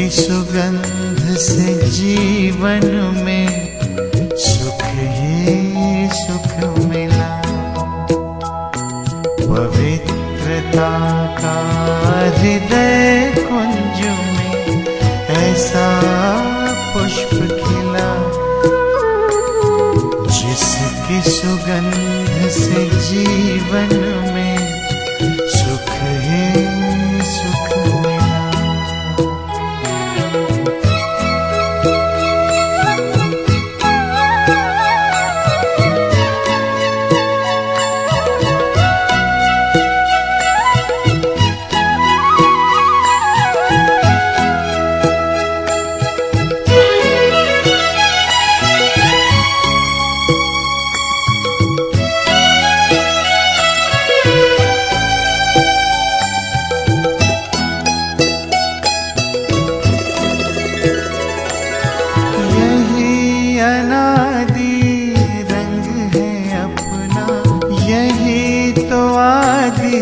की सुगंध से जीवन में सुख ही सुख मिला। पवित्रता का हृदय कुंज में ऐसा पुष्प खिला, जिसकी सुगंध से जीवन में सुख ही सुख मिला।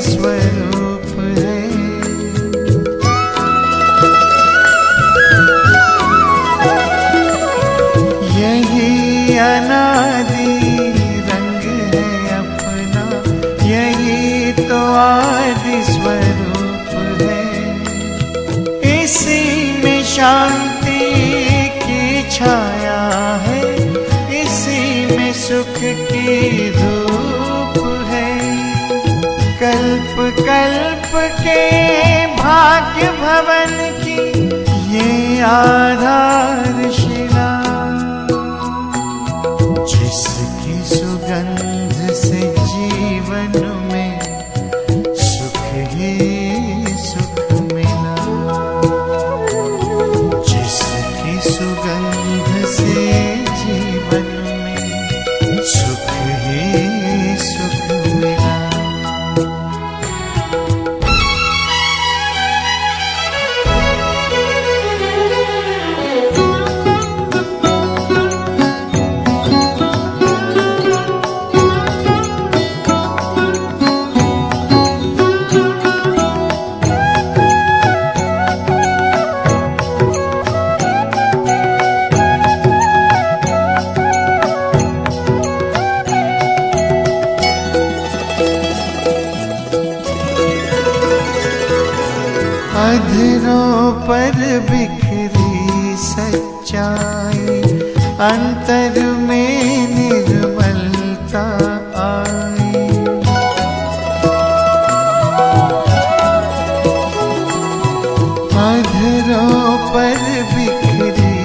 स्वरूप है, यही अनादि रंग है अपना, यही तो आदि स्वरूप है। इसी में शांति की छाया है, इसी में सुख की धूप है। कल्प कल्प के भाग्य भवन की ये आधारशिला, जिसकी सुगंध से जीवन में सुख ही सुख मिला। जिसकी सुगंध से जीवन में सुख ही सुख मिला। अधरों पर बिखरी सच्चाई, अंतर में निर्मलता आई। अधरों पर बिखरी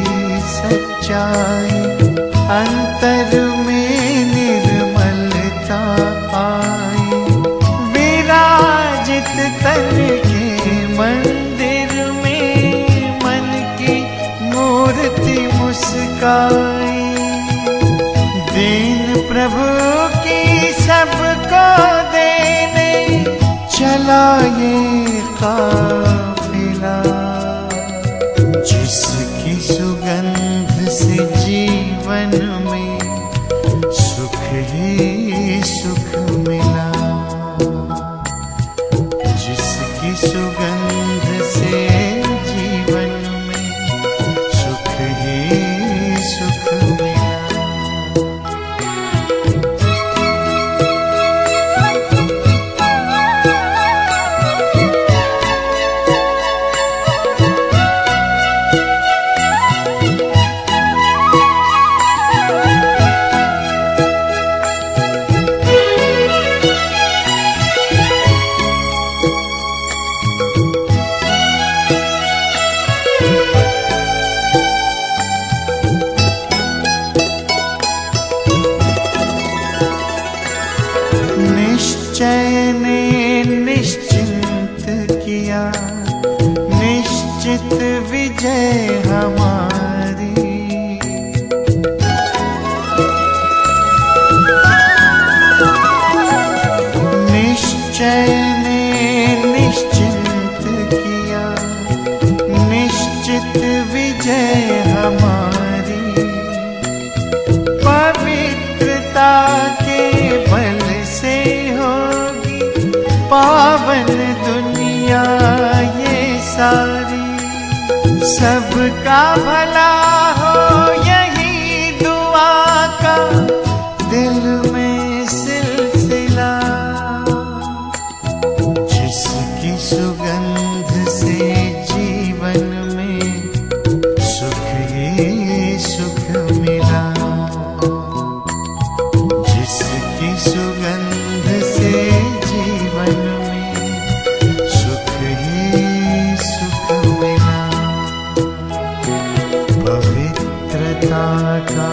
सच्चाई, अंतर में निर्मलता आई। विराजित तन के मंदिर में मन की मूर्ति मुस्काई। दीन प्रभु की सबको देने चला ये काफिला, जिसकी सुगंध से जीवन में सुख ही सुख मिला। जिसकी सुगंध से जीवन में सुख ही सुख मिला। निश्चय ने निश्चिंत किया, निश्चित विजय हमारी। निश्चय ने निश्चिंत किया, निश्चित विजय हमारी। पवित्रता के बल से होगी पावन दुनिया ये सारी। सबका भला हो यही दुआ का दिल में सिलसिला। जिसकी सुगंध से जीवन में सुख ही सुख मिला। जिसकी सुगंध से जीवन में सुख ही सुख मिला। पवित्रता का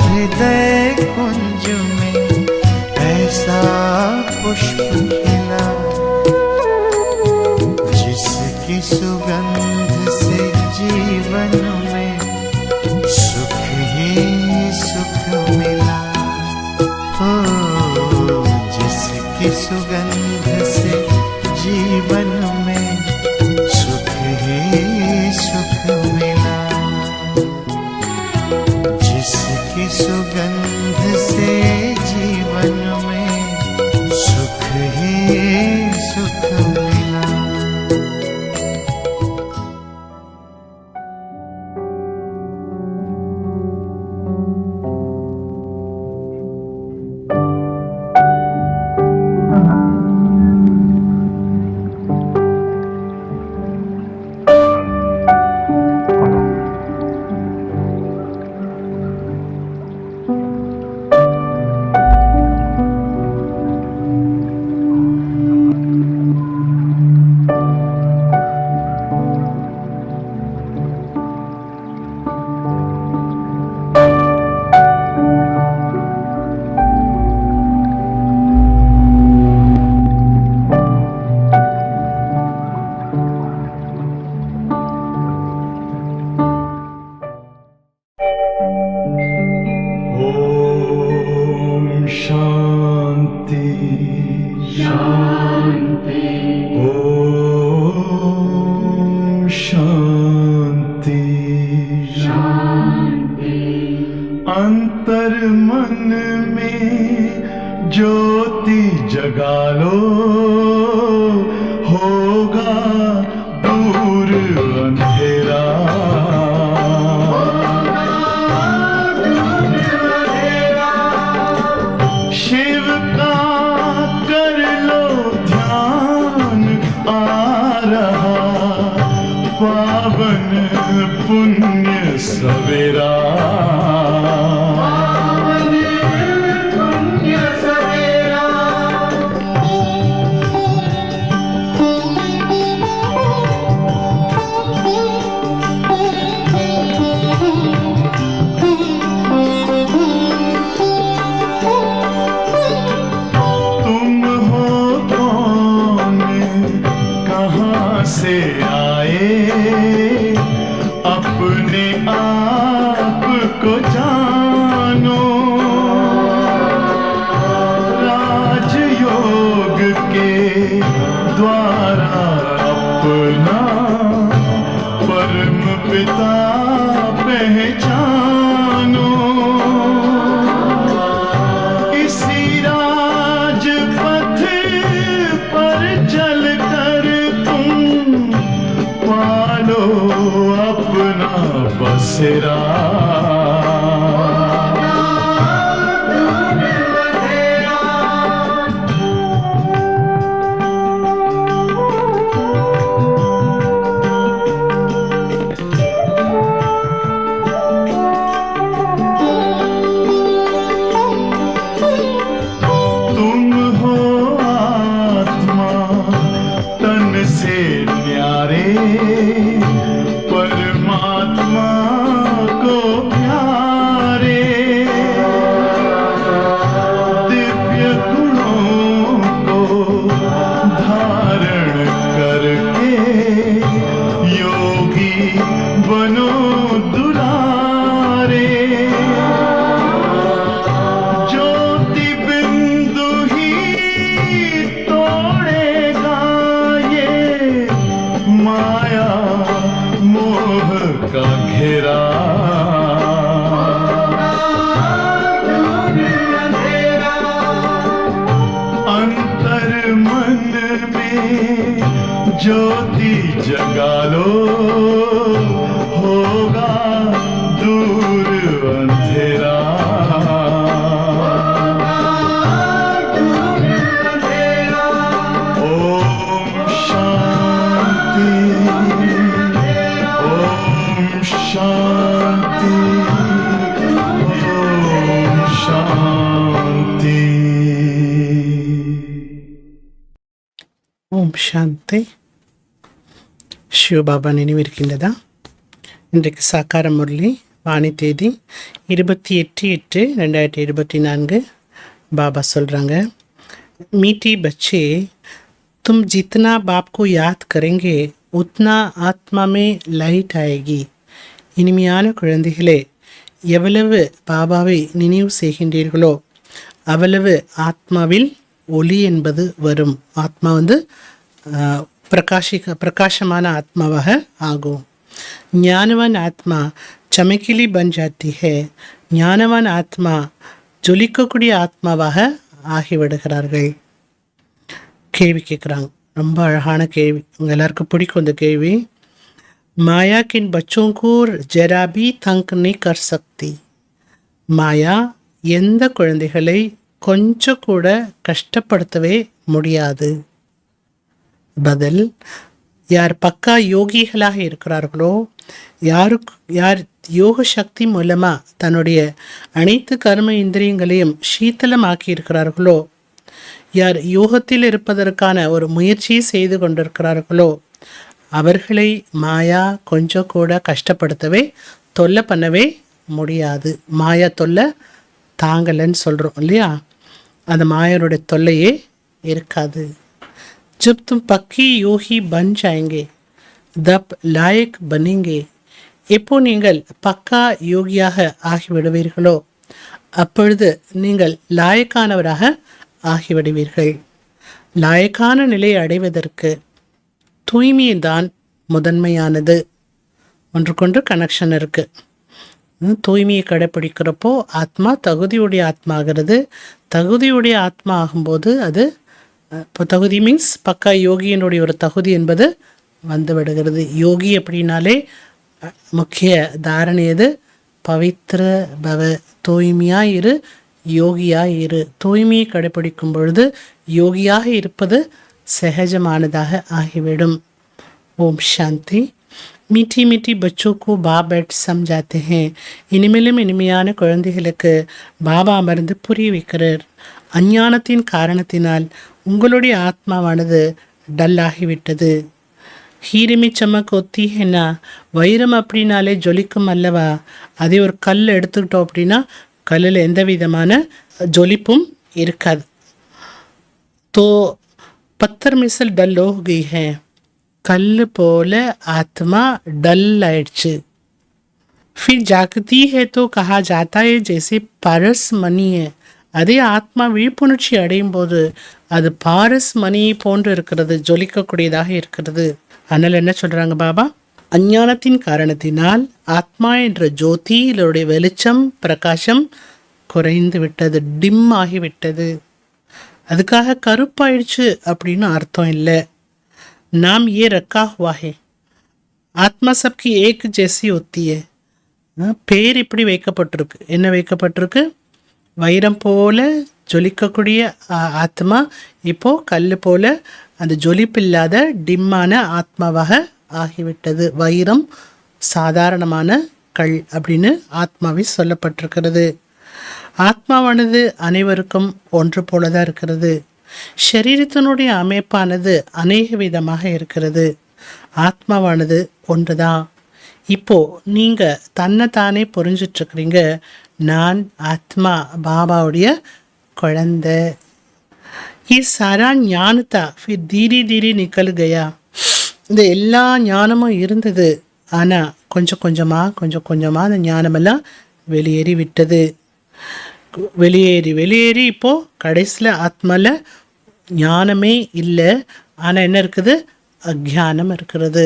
हृदय कुंज में ऐसा पुष्प खिला। जिसकी सुगंध से जीवन में सुख ही सुख मिला। हो जिसकी सुगंध से जीवन में सुख ही सुख मिला। जिसकी सुगंध से जीवन में सुख ही सुख मिला। अंतर मन में ज्योति जगा लो, होगा दूर अंधेरा। शिव का कर लो ध्यान, आ रहा पावन पुण्य सवेरा। से आए अपने आप को जानो, राजयोग के द्वारा अपना परम पिता पहचानो। इसी राजपथ पर चलकर पालो अपना बसेरा। तुम हो आत्मा तन से न्यारे, परमात्मा को प्यारे। दिव्य गुणों को धारण करके योगी बनो दुलारे। ज्योति बिंदु ही तोड़ेगा ये माया मोह का घेरा। अंतर मन में ज्योति जगा लो, शांति ओम शांति। ஓம் சாந்தி. சிவபாபா நினைவிருக்கின்றதா? இன்றைக்கு சாக்கார முரளி வாணி தேதி 28/8/2024. பாபா சொல்கிறாங்க, மீட்டி பச்சே, तुम जितना बाप को याद करेंगे उतना आत्मा में லைட் ஆகி. இனிமையான குழந்தைகளே, எவ்வளவு பாபாவை நினைவு செய்கின்றீர்களோ அவ்வளவு ஆத்மாவில் ஒளி என்பது வரும். ஆத்மா பிரகாசமான ஆத்மாவாக ஆகும். ஞானவான் ஆத்மா சமக்கிலி பன் ஜாத்தி ஹே. ஞானவான் ஆத்மா ஜொலிக்கக்கூடிய ஆத்மாவாக ஆகிவிடுகிறார்கள். கேள்வி கேட்குறாங்க, ரொம்ப அழகான கேள்வி, உங்கள் எல்லாருக்கும் பிடிக்கும் இந்த கேள்வி. மாயா கின் பச்சோं को जरा भी तंग नहीं कर सकती. மாயா எந்த குழந்தைகளை கொஞ்சம் கூட கஷ்டப்படுத்தவே முடியாது. பதில், யார் பக்கா யோகிகளாக இருக்கிறார்களோ, யார் யோக சக்தி மூலமாக தன்னுடைய அனைத்து கர்ம இந்திரியங்களையும் சீத்தலமாக்கி இருக்கிறார்களோ, யார் யோகத்தில் இருப்பதற்கான ஒரு முயற்சியை செய்து கொண்டிருக்கிறார்களோ அவர்களை மாயா கொஞ்சம் கூட கஷ்டப்படுத்தவே தொல்லை பண்ணவே முடியாது. மாயா தொல்லை தாங்கலைன்னு சொல்கிறோம் இல்லையா, அந்த மாயனுடைய தொல்லையே இருக்காது. जब तुम पक्की யோகி बन जाएंगे तब लायक बनेंगे. எப்போ நீங்கள் பக்கா யோகியாக ஆகிவிடுவீர்களோ அப்பொழுது நீங்கள் லாயக்கானவராக ஆகிவிடுவீர்கள். லாயக்கான நிலையை அடைவதற்கு தூய்மைதான் முதன்மையானது. ஒன்றுக்கொன்று கனெக்ஷன் இருக்குது. தூய்மையை கடைப்பிடிக்கிறப்போ ஆத்மா தகுதியுடைய ஆத்மா ஆகிறது. தகுதியுடைய ஆத்மா ஆகும்போது அது இப்போ தகுதி மீன்ஸ் பக்கா யோகியினுடைய ஒரு தகுதி என்பது வந்து விடுகிறது. யோகி அப்படின்னாலே முக்கிய தாரணை எது? பவித்ர பவ, தூய்மையாக இரு, யோகியாக இரு. தூய்மையை கடைப்பிடிக்கும் பொழுது யோகியாக இருப்பது சகஜமானதாக ஆகிவிடும். ஓம் சாந்தி. மீட்டி மீட்டி பச்சோं को बाप बैठ समझाते हैं. இனிமேலும் இனிமையான குழந்தைகளுக்கு பாபா அமர்ந்து புரிய வைக்கிறார். அஞ்ஞானத்தின் காரணத்தினால் உங்களுடைய ஆத்மாவானது டல்லாகிவிட்டது. ஹீரமி சமக் ஒத்தி ஹேனா, வைரம் அப்படின்னாலே ஜொலிக்கும் அல்லவா? அதே ஒரு கல் எடுத்துக்கிட்டோம் அப்படின்னா கல்லில் எந்த விதமான ஜொலிப்பும் இருக்காது. தோ பத்தர் மிசல் டல் ஹோ கயி ஹை. கல் போல ஆத்மா டல் ஆயிடுச்சு. फिर जागती है तो कहा जाता है जैसे पारस मणि है. அதே ஆத்மா விழிப்புணர்ச்சி அடையும் போது அது பாரஸ் மணியை போன்று இருக்கிறது, ஜொலிக்கக்கூடியதாக இருக்கிறது. அதனால் என்ன சொல்கிறாங்க பாபா? அஞ்ஞானத்தின் காரணத்தினால் ஆத்மா என்ற ஜோதியிலுடைய வெளிச்சம் பிரகாசம் குறைந்து விட்டது, டிம் ஆகிவிட்டது. அதுக்காக கருப்பாயிடுச்சு அப்படின்னு அர்த்தம் இல்லை. நாம் ஏ ரக்கா ஹுவா ஹே, ஆத்மா சப்கி ஏக் ஜெய்சி ஒத்தி ஹே. பேர் இப்படி வைக்கப்பட்டிருக்கு. என்ன வைக்கப்பட்டிருக்கு? வைரம் போல ஜொலிக்கக்கூடிய ஆத்மா இப்போது கல் போல அந்த ஜொலிப்பில்லாத டிம்மான ஆத்மாவாக ஆகிவிட்டது. வைரம் சாதாரணமான கல் அப்படின்னு ஆத்மாவை சொல்லப்பட்டிருக்கிறது. ஆத்மாவானது அனைவருக்கும் ஒன்று போல தான் இருக்கிறது. ஷரீரத்தினுடைய அமைப்பானது அநேக விதமாக இருக்கிறது. ஆத்மாவானது ஒன்று தான். இப்போது நீங்கள் தன்னைத்தானே புரிஞ்சிட்ருக்கிறீங்க, நான் ஆத்மா பாபாவுடைய குழந்தை. சாரா ஞானத்தா ஃபிர் தீரி தீரி நிக்கல் கயா. இந்த எல்லா ஞானமும் இருந்தது, ஆனால் கொஞ்சம் கொஞ்சமாக அந்த ஞானமெல்லாம் வெளியேறி விட்டது. வெளியேறி இப்போது கடைசியில் ஆத்மாவில் ஞானமே இல்லை. ஆனால் என்ன இருக்குது? அஜ்ஞானம் இருக்கிறது.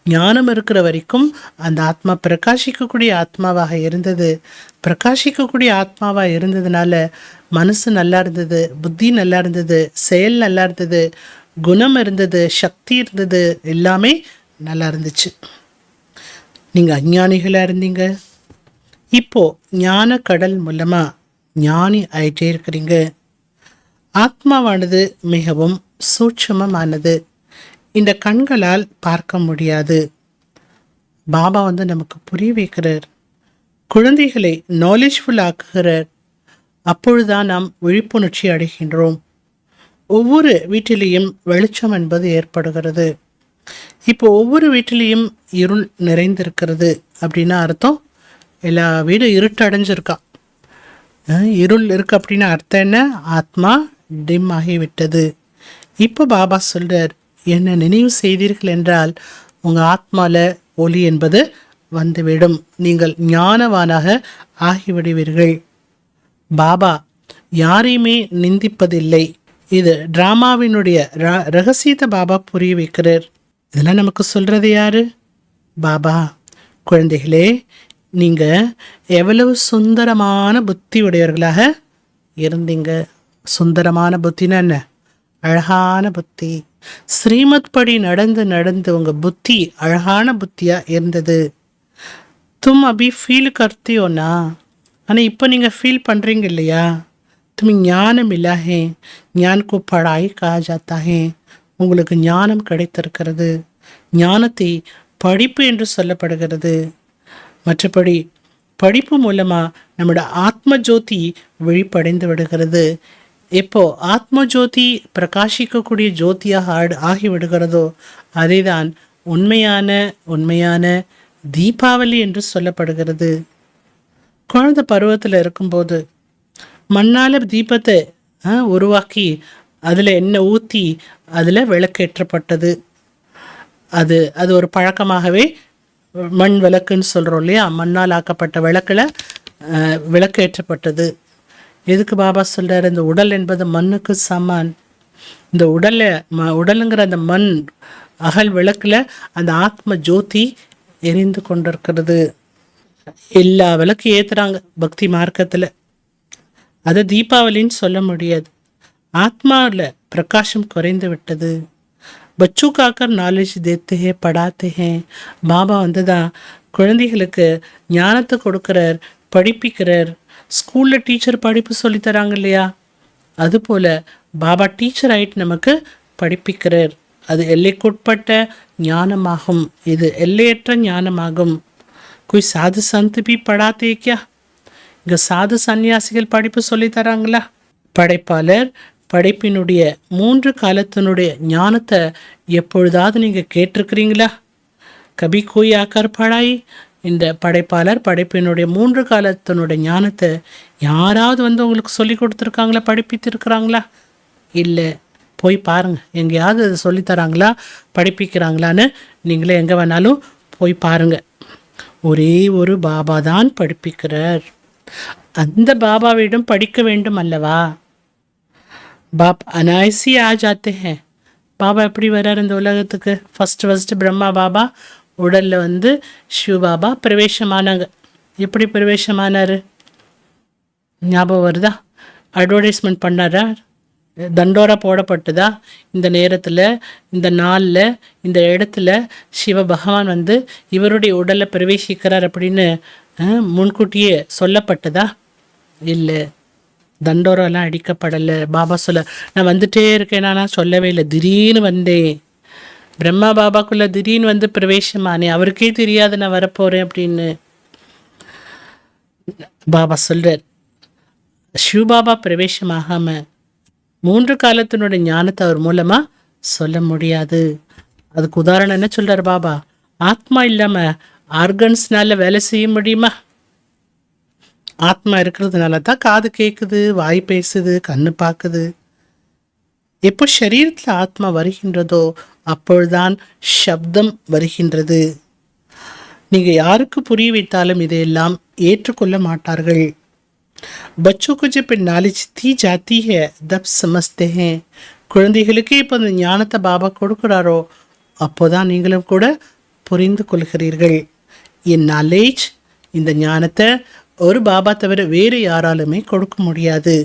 ஞானம் இருக்கிற வரைக்கும் அந்த ஆத்மா பிரகாசிக்கக்கூடிய ஆத்மாவாக இருந்தது. பிரகாசிக்கக்கூடிய ஆத்மாவாக இருந்ததுனால மனசு நல்லா இருந்தது, புத்தி நல்லா இருந்தது, செயல் நல்லா இருந்தது, குணம் இருந்தது, சக்தி இருந்தது, எல்லாமே நல்லா இருந்துச்சு. நீங்கள் அஞ்ஞானிகளாக இருந்தீங்க, இப்போது ஞான கடல் மூலமாக ஞானி ஆயிட்டே இருக்கிறீங்க. ஆத்மாவானது மிகவும் சூட்சமமானது. இந்த கண்களால் பார்க்க முடியாது. பாபா வந்து நமக்கு புரிய வைக்கிறார், குழந்தைகளை நாலேஜ்ஃபுல் ஆக்குகிறார். அப்பொழுதுதான் நாம் விழிப்புணர்ச்சி அடைகின்றோம். ஒவ்வொரு வீட்டிலேயும் வெளிச்சம் என்பது ஏற்படுகிறது. இப்போ ஒவ்வொரு வீட்டிலையும் இருள் நிறைந்திருக்கிறது அப்படின்னா அர்த்தம் எல்லா வீடும் இருட்டு அடைஞ்சிருக்கா. இருள் இருக்கு அப்படின்னா அர்த்தம் என்ன? ஆத்மா டிம் ஆகிவிட்டது. இப்போ பாபா சொல்றார், என்ன நினைவு செய்தீர்கள் என்றால் உங்கள் ஆத்மாவில் ஒளி என்பது வந்துவிடும், நீங்கள் ஞானவானாக ஆகிவிடுவீர்கள். பாபா யாரையுமே நிந்திப்பதில்லை. இது டிராமாவினுடைய ரகசியத்தை பாபா புரிய வைக்கிறார். இதெல்லாம் நமக்கு சொல்றது யாரு? பாபா. குழந்தைகளே, நீங்க எவ்வளவு சுந்தரமான புத்தி உடையவர்களாக இருந்தீங்க. சுந்தரமான புத்தின்னா என்ன? அழகான புத்தி. ஸ்ரீமத் படி நடந்து நடந்து உங்க புத்தி அழகான புத்தியா இருந்தது. தும் அபி ஃபீல் கர்த்தியோனா, ஆனால் இப்போ நீங்கள் ஃபீல் பண்ணுறீங்க இல்லையா? तुम्हें ஞான मिला है, ஞான் को पढ़ाई कहा जाता है. உங்களுக்கு ஞானம் கிடைத்திருக்கிறது. ஞானத்தை படிப்பு என்று சொல்லப்படுகிறது. மற்றபடி படிப்பு மூலமாக நம்முடைய ஆத்ம ஜோதி விழிப்படைந்து விடுகிறது. எப்போ ஆத்ம ஜோதி பிரகாசிக்கக்கூடிய ஜோதியாக ஆகிவிடுகிறதோ அதே தான் உண்மையான தீபாவளி என்று சொல்லப்படுகிறது. குழந்தை பருவத்தில் இருக்கும்போது மண்ணால் தீபத்தை உருவாக்கி அதில் எண்ணெய் ஊற்றி அதில் விளக்கேற்றப்பட்டது. அது ஒரு பழக்கமாகவே மண் விளக்குன்னு சொல்கிறோம் இல்லையா? மண்ணால் ஆக்கப்பட்ட விளக்கில் விளக்கேற்றப்பட்டது. எதுக்கு பாபா சொல்கிறார்? இந்த உடல் என்பது மண்ணுக்கு சமான். இந்த உடலுங்கிற அந்த மண் அகல் விளக்கில் அந்த ஆத்ம ஜோதி எரிந்து கொண்டிருக்கிறது. எல்லா விளக்கு ஏற்றுறாங்க பக்தி மார்க்கத்தில். அதை தீபாவளின்னு சொல்ல முடியாது. ஆத்மாவில் பிரகாசம் குறைந்து விட்டது. பச்சு காக்கர் நாலேஜ் தேத்து ஹே படாத்து ஹே. பாபா வந்து தான் குழந்தைகளுக்கு ஞானத்தை கொடுக்குறார், படிப்பிக்கிறார். ஸ்கூலில் டீச்சர் படிப்பு சொல்லித்தராங்க இல்லையா? அதுபோல் பாபா டீச்சர் ஆகிட்டு நமக்கு படிப்பிக்கிறார். அது எல்லைக்குட்பட்ட ஞானமாகும். இது எல்லையற்ற ஞானமாகும். कोई साधु संत भी पढ़ाते क्या? இங்கே சாது சன்னியாசிகள் படிப்பு சொல்லி தராங்களா? படைப்பாளர் படைப்பினுடைய 3 காலத்தினுடைய ஞானத்தை எப்பொழுதாவது நீங்கள் கேட்டிருக்கிறீங்களா? கபி கோய் ஆக்கார் படாய். இந்த படைப்பாளர் படைப்பினுடைய 3 காலத்தினுடைய ஞானத்தை யாராவது வந்து உங்களுக்கு சொல்லி கொடுத்துருக்காங்களா, படிப்பித்திருக்கிறாங்களா? இல்லை. போய் பாருங்கள், எங்கேயாவது அதை சொல்லித்தராங்களா, படிப்பிக்கிறாங்களான்னு நீங்களே எங்கே வேணாலும் போய் பாருங்கள். ஒரே ஒரு பாபா தான் படிப்பிக்கிறார். அந்த பாபாவிடம் படிக்க வேண்டும் அல்லவா? பாப் அனாயசி ஆஜாத்தே ஹே. பாபா எப்படி வர்றார் இந்த உலகத்துக்கு? ஃபஸ்ட்டு பிரம்மா பாபா உடலில் வந்து சிவ பாபா பிரவேசமானாங்க. எப்படி பிரவேசமானார் ஞாபகம் வருதா? அட்வர்டைஸ்மெண்ட் பண்ணாரா? தண்டோரா போடப்பட்டதா? இந்த நேரத்தில், இந்த நாளில், இந்த இடத்துல சிவ பகவான் வந்து இவருடைய உடலில் பிரவேசிக்கிறார் அப்படின்னு முன்கூட்டியே சொல்லப்பட்டதா? இல்லை. தண்டோரெல்லாம் அடிக்கப்படலை. பாபா சொல்ல, நான் வந்துட்டே இருக்கேன், நான் சொல்லவே இல்லை, திடீர்னு வந்தேன். பிரம்மா பாபாக்குள்ளே திடீர்னு வந்து பிரவேசமானேன், அவருக்கே தெரியாது நான் வரப்போகிறேன் அப்படின்னு பாபா சொல்கிறார். சிவபாபா பிரவேசமாகாமல் 3 காலத்தினுடைய ஞானத்தை அவர் மூலமாக சொல்ல முடியாது. அதுக்கு உதாரணம் என்ன சொல்கிறார் பாபா? ஆத்மா இல்லாமல் ஆர்கன்ஸ்னால வேலை செய்ய முடியுமா? ஆத்மா இருக்கிறதுனால தான் காது கேட்குது, வாய் பேசுது, கண்ணு பார்க்குது. எப்போ சரீரத்தில் ஆத்மா வருகின்றதோ அப்பொழுதுதான் சப்தம் வருகின்றது. நீங்கள் யாருக்கு புரிய வைத்தாலும் இதையெல்லாம் ஏற்றுக்கொள்ள மாட்டார்கள். बच्चों को जब नॉलेज दी जाती है तब समझते हैं. குழந்தைகளுக்கு இப்போ இந்த ஞானத்தை பாபா கொடுக்குறாரோ அப்போதான் நீங்களும் கூட புரிந்து கொள்கிறீர்கள். என் நாலேஜ், இந்த ஞானத்தை ஒரு பாபா தவிர வேறு யாராலுமே கொடுக்க முடியாது.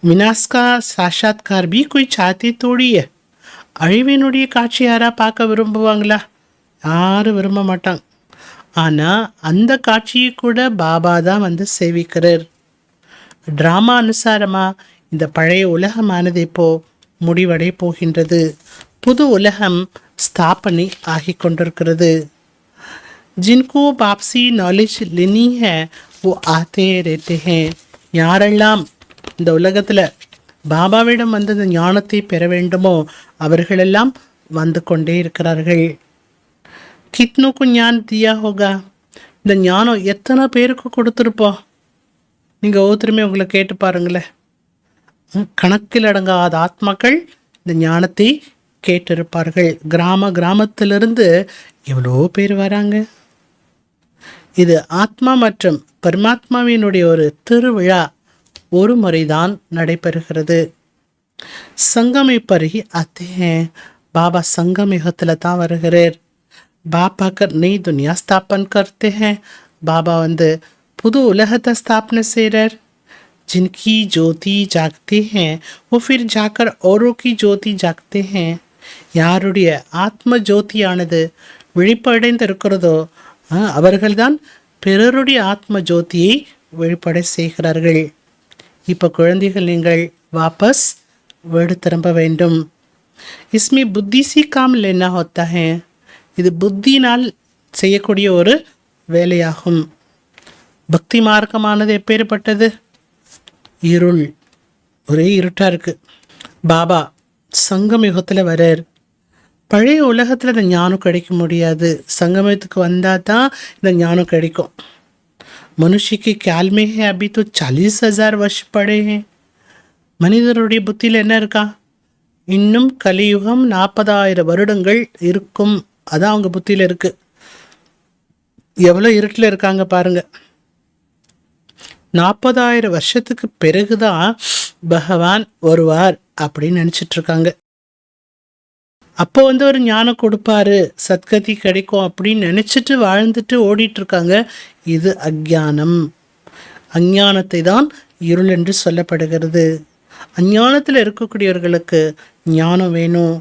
வினாஸ்கா சாட்சாத்கார் பி कोई चाहते थोड़ी है. அழிவினுடைய காட்சி யாரா பார்க்க விரும்புவாங்களா? யாரும் விரும்ப மாட்டாங்க. ஆனால் அந்த காட்சியை கூட பாபா தான் வந்து சேவிக்கிறார். ட்ராமா அனுசாரமாக இந்த பழைய உலகமானது இப்போ முடிவடை போகின்றது. புது உலகம் ஸ்தாபனை ஆகி கொண்டிருக்கிறது. जिनको वापसी नॉलेज लेनी है वो आते रहते हैं. யாரெல்லாம் இந்த உலகத்தில் பாபாவிடம் வந்து இந்த ஞானத்தை பெற வேண்டுமோ அவர்களெல்லாம் வந்து கொண்டே இருக்கிறார்கள். கித்னுக்கு ஞான் தியா ஹோகா, இந்த ஞானம் எத்தனை பேருக்கு கொடுத்துருப்போம்? நீங்கள் ஒவ்வொருத்தருமே உங்களை கேட்டு பாருங்களேன். கணக்கில் அடங்காத ஆத்மாக்கள் இந்த ஞானத்தை கேட்டிருப்பார்கள். கிராமத்திலிருந்து எவ்வளோ பேர் வராங்க. இது ஆத்மா மற்றும் பரமாத்மாவினுடைய ஒரு திருவிழா ஒரு முறைதான் நடைபெறுகிறது. சங்கமே பருகி அத்தே பாபா சங்கம் யுகத்தில் தான் வருகிறார். பாபா கர் நई दुनिया स्थापन करते हैं. பாபா வந்து புது உலகத்தை ஸ்தாபனை செய்கிறார். जिनकी ज्योति जागते हैं वो फिर जाकर औरों की ज्योति जागते हैं. யாருடைய ஆத்ம ஜோதியானது விழிப்படைந்து இருக்கிறதோ அவர்கள்தான் பிறருடைய ஆத்ம ஜோதியை வெளிப்படை செய்கிறார்கள். இப்போ குழந்தைகள், நீங்கள் வாபஸ் வீடு திரும்ப வேண்டும். இஸ்மே புத்தி சி காம் லேனா ஹோத்தா ஹே, இது புத்தினால் செய்யக்கூடிய ஒரு வேலையாகும். பக்தி மார்க்கமானது எப்பேற்பட்டது? இருள், ஒரே இருட்டாக இருக்குது. பாபா சங்கம் யுகத்தில் வரார். பழைய உலகத்தில் இந்த ஞானம் கிடைக்க முடியாது. சங்கமத்துக்கு வந்தால் தான் இந்த ஞானம் கிடைக்கும். மனுஷிக்கு கேள்மே ஹே அபி தோ 40,000 வருஷம் படே ஹே. மனிதருடைய புத்தியில் என்ன இருக்கா? இன்னும் கலியுகம் 40,000 வருடங்கள் இருக்கும். அதான் அவங்க புத்தியில் இருக்குது. எவ்வளோ இருட்டில் இருக்காங்க பாருங்க. 40,000 வருஷத்துக்கு பிறகுதான் பகவான் வருவார் அப்படின்னு நினச்சிட்ருக்காங்க. அப்போ வந்து ஒரு ஞானம் கொடுப்பாரு, சத்கதி கிடைக்கும் அப்படின்னு நினச்சிட்டு வாழ்ந்துட்டு ஓடிட்டுருக்காங்க. இது அஞ்ஞானம். அஞ்ஞானத்தை தான் இருள் என்று சொல்லப்படுகிறது. அஞ்ஞானத்தில் இருக்கக்கூடியவர்களுக்கு ஞானம் வேணும்.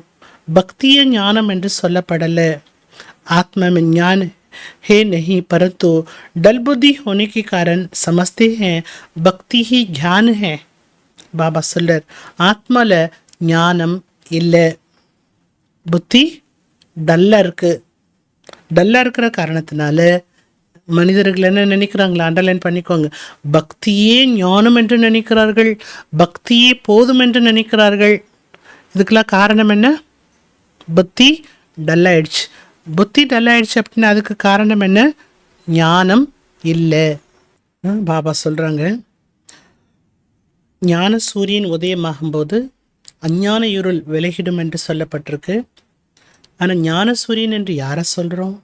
பக்திய ஞானம் என்று சொல்லப்படலை. आत्मा में ज्ञान है नहीं, परंतु डल बुद्धि होने के कारण समझते हैं भक्ति ही ज्ञान है. பாபா சொல்றார், ஆத்மால ஞானம் இல்லை, புத்தி டல்லாக இருக்குது. டல்லாக இருக்கிற காரணத்தினால மனிதர்கள் என்ன நினைக்கிறாங்களா? அண்டர்லைன் பண்ணிக்கோங்க. பக்தியே ஞானம் என்று நினைக்கிறார்கள், பக்தியே போதும் என்று நினைக்கிறார்கள். இதுக்கெல்லாம் காரணம் என்ன? புத்தி டல்லாயிடுச்சு. புத்தி டல்லாயிடுச்சு அப்படின்னா அதுக்கு காரணம் என்ன? ஞானம் இல்லை. பாபா சொல்கிறாங்க, ஞான சூரியன் உதயமாகும்போது அஞ்ஞான இருள் விலகிடும் என்று சொல்லப்பட்டிருக்கு. ஆனால் ஞான சூரியன் என்று யாரை சொல்கிறோம்?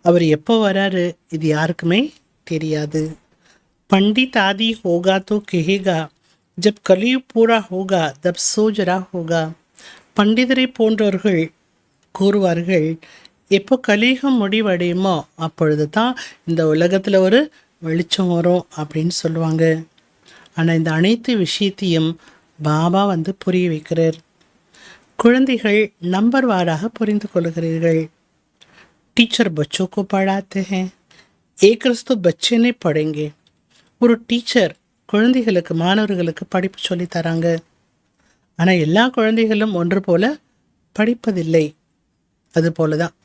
அவர் எப்போ வராரு இது யாருக்குமே தெரியாது. பண்டித் ஆதி ஹோகா தோ கஹேகா ஜப் கலியுக் பூரா ஹோகா தப் சோஜரா ஹோகா. பண்டிதரை போன்றவர்கள் கூறுவார்கள், எப்போ கலியுகம் முடிவடையுமோ அப்பொழுது தான் இந்த உலகத்தில் ஒரு வெளிச்சம் வரும் அப்படின்னு சொல்லுவாங்க. ஆனால் இந்த அனைத்து விஷயத்தையும் பாபா வந்து புரிய வைக்கிறார். குழந்தைகள் நம்பர் வாராக புரிந்து கொள்கிறீர்கள். டீச்சர் बच्चों को पढ़ाते हैं, एक रस तो बच्चे नहीं पढ़ेंगे. ஒரு டீச்சர் குழந்தைகளுக்கு, மாணவர்களுக்கு படிப்பு சொல்லி தராங்க. ஆனால் எல்லா குழந்தைகளும் ஒன்று போல படிப்பதில்லை. அதுபோல தான்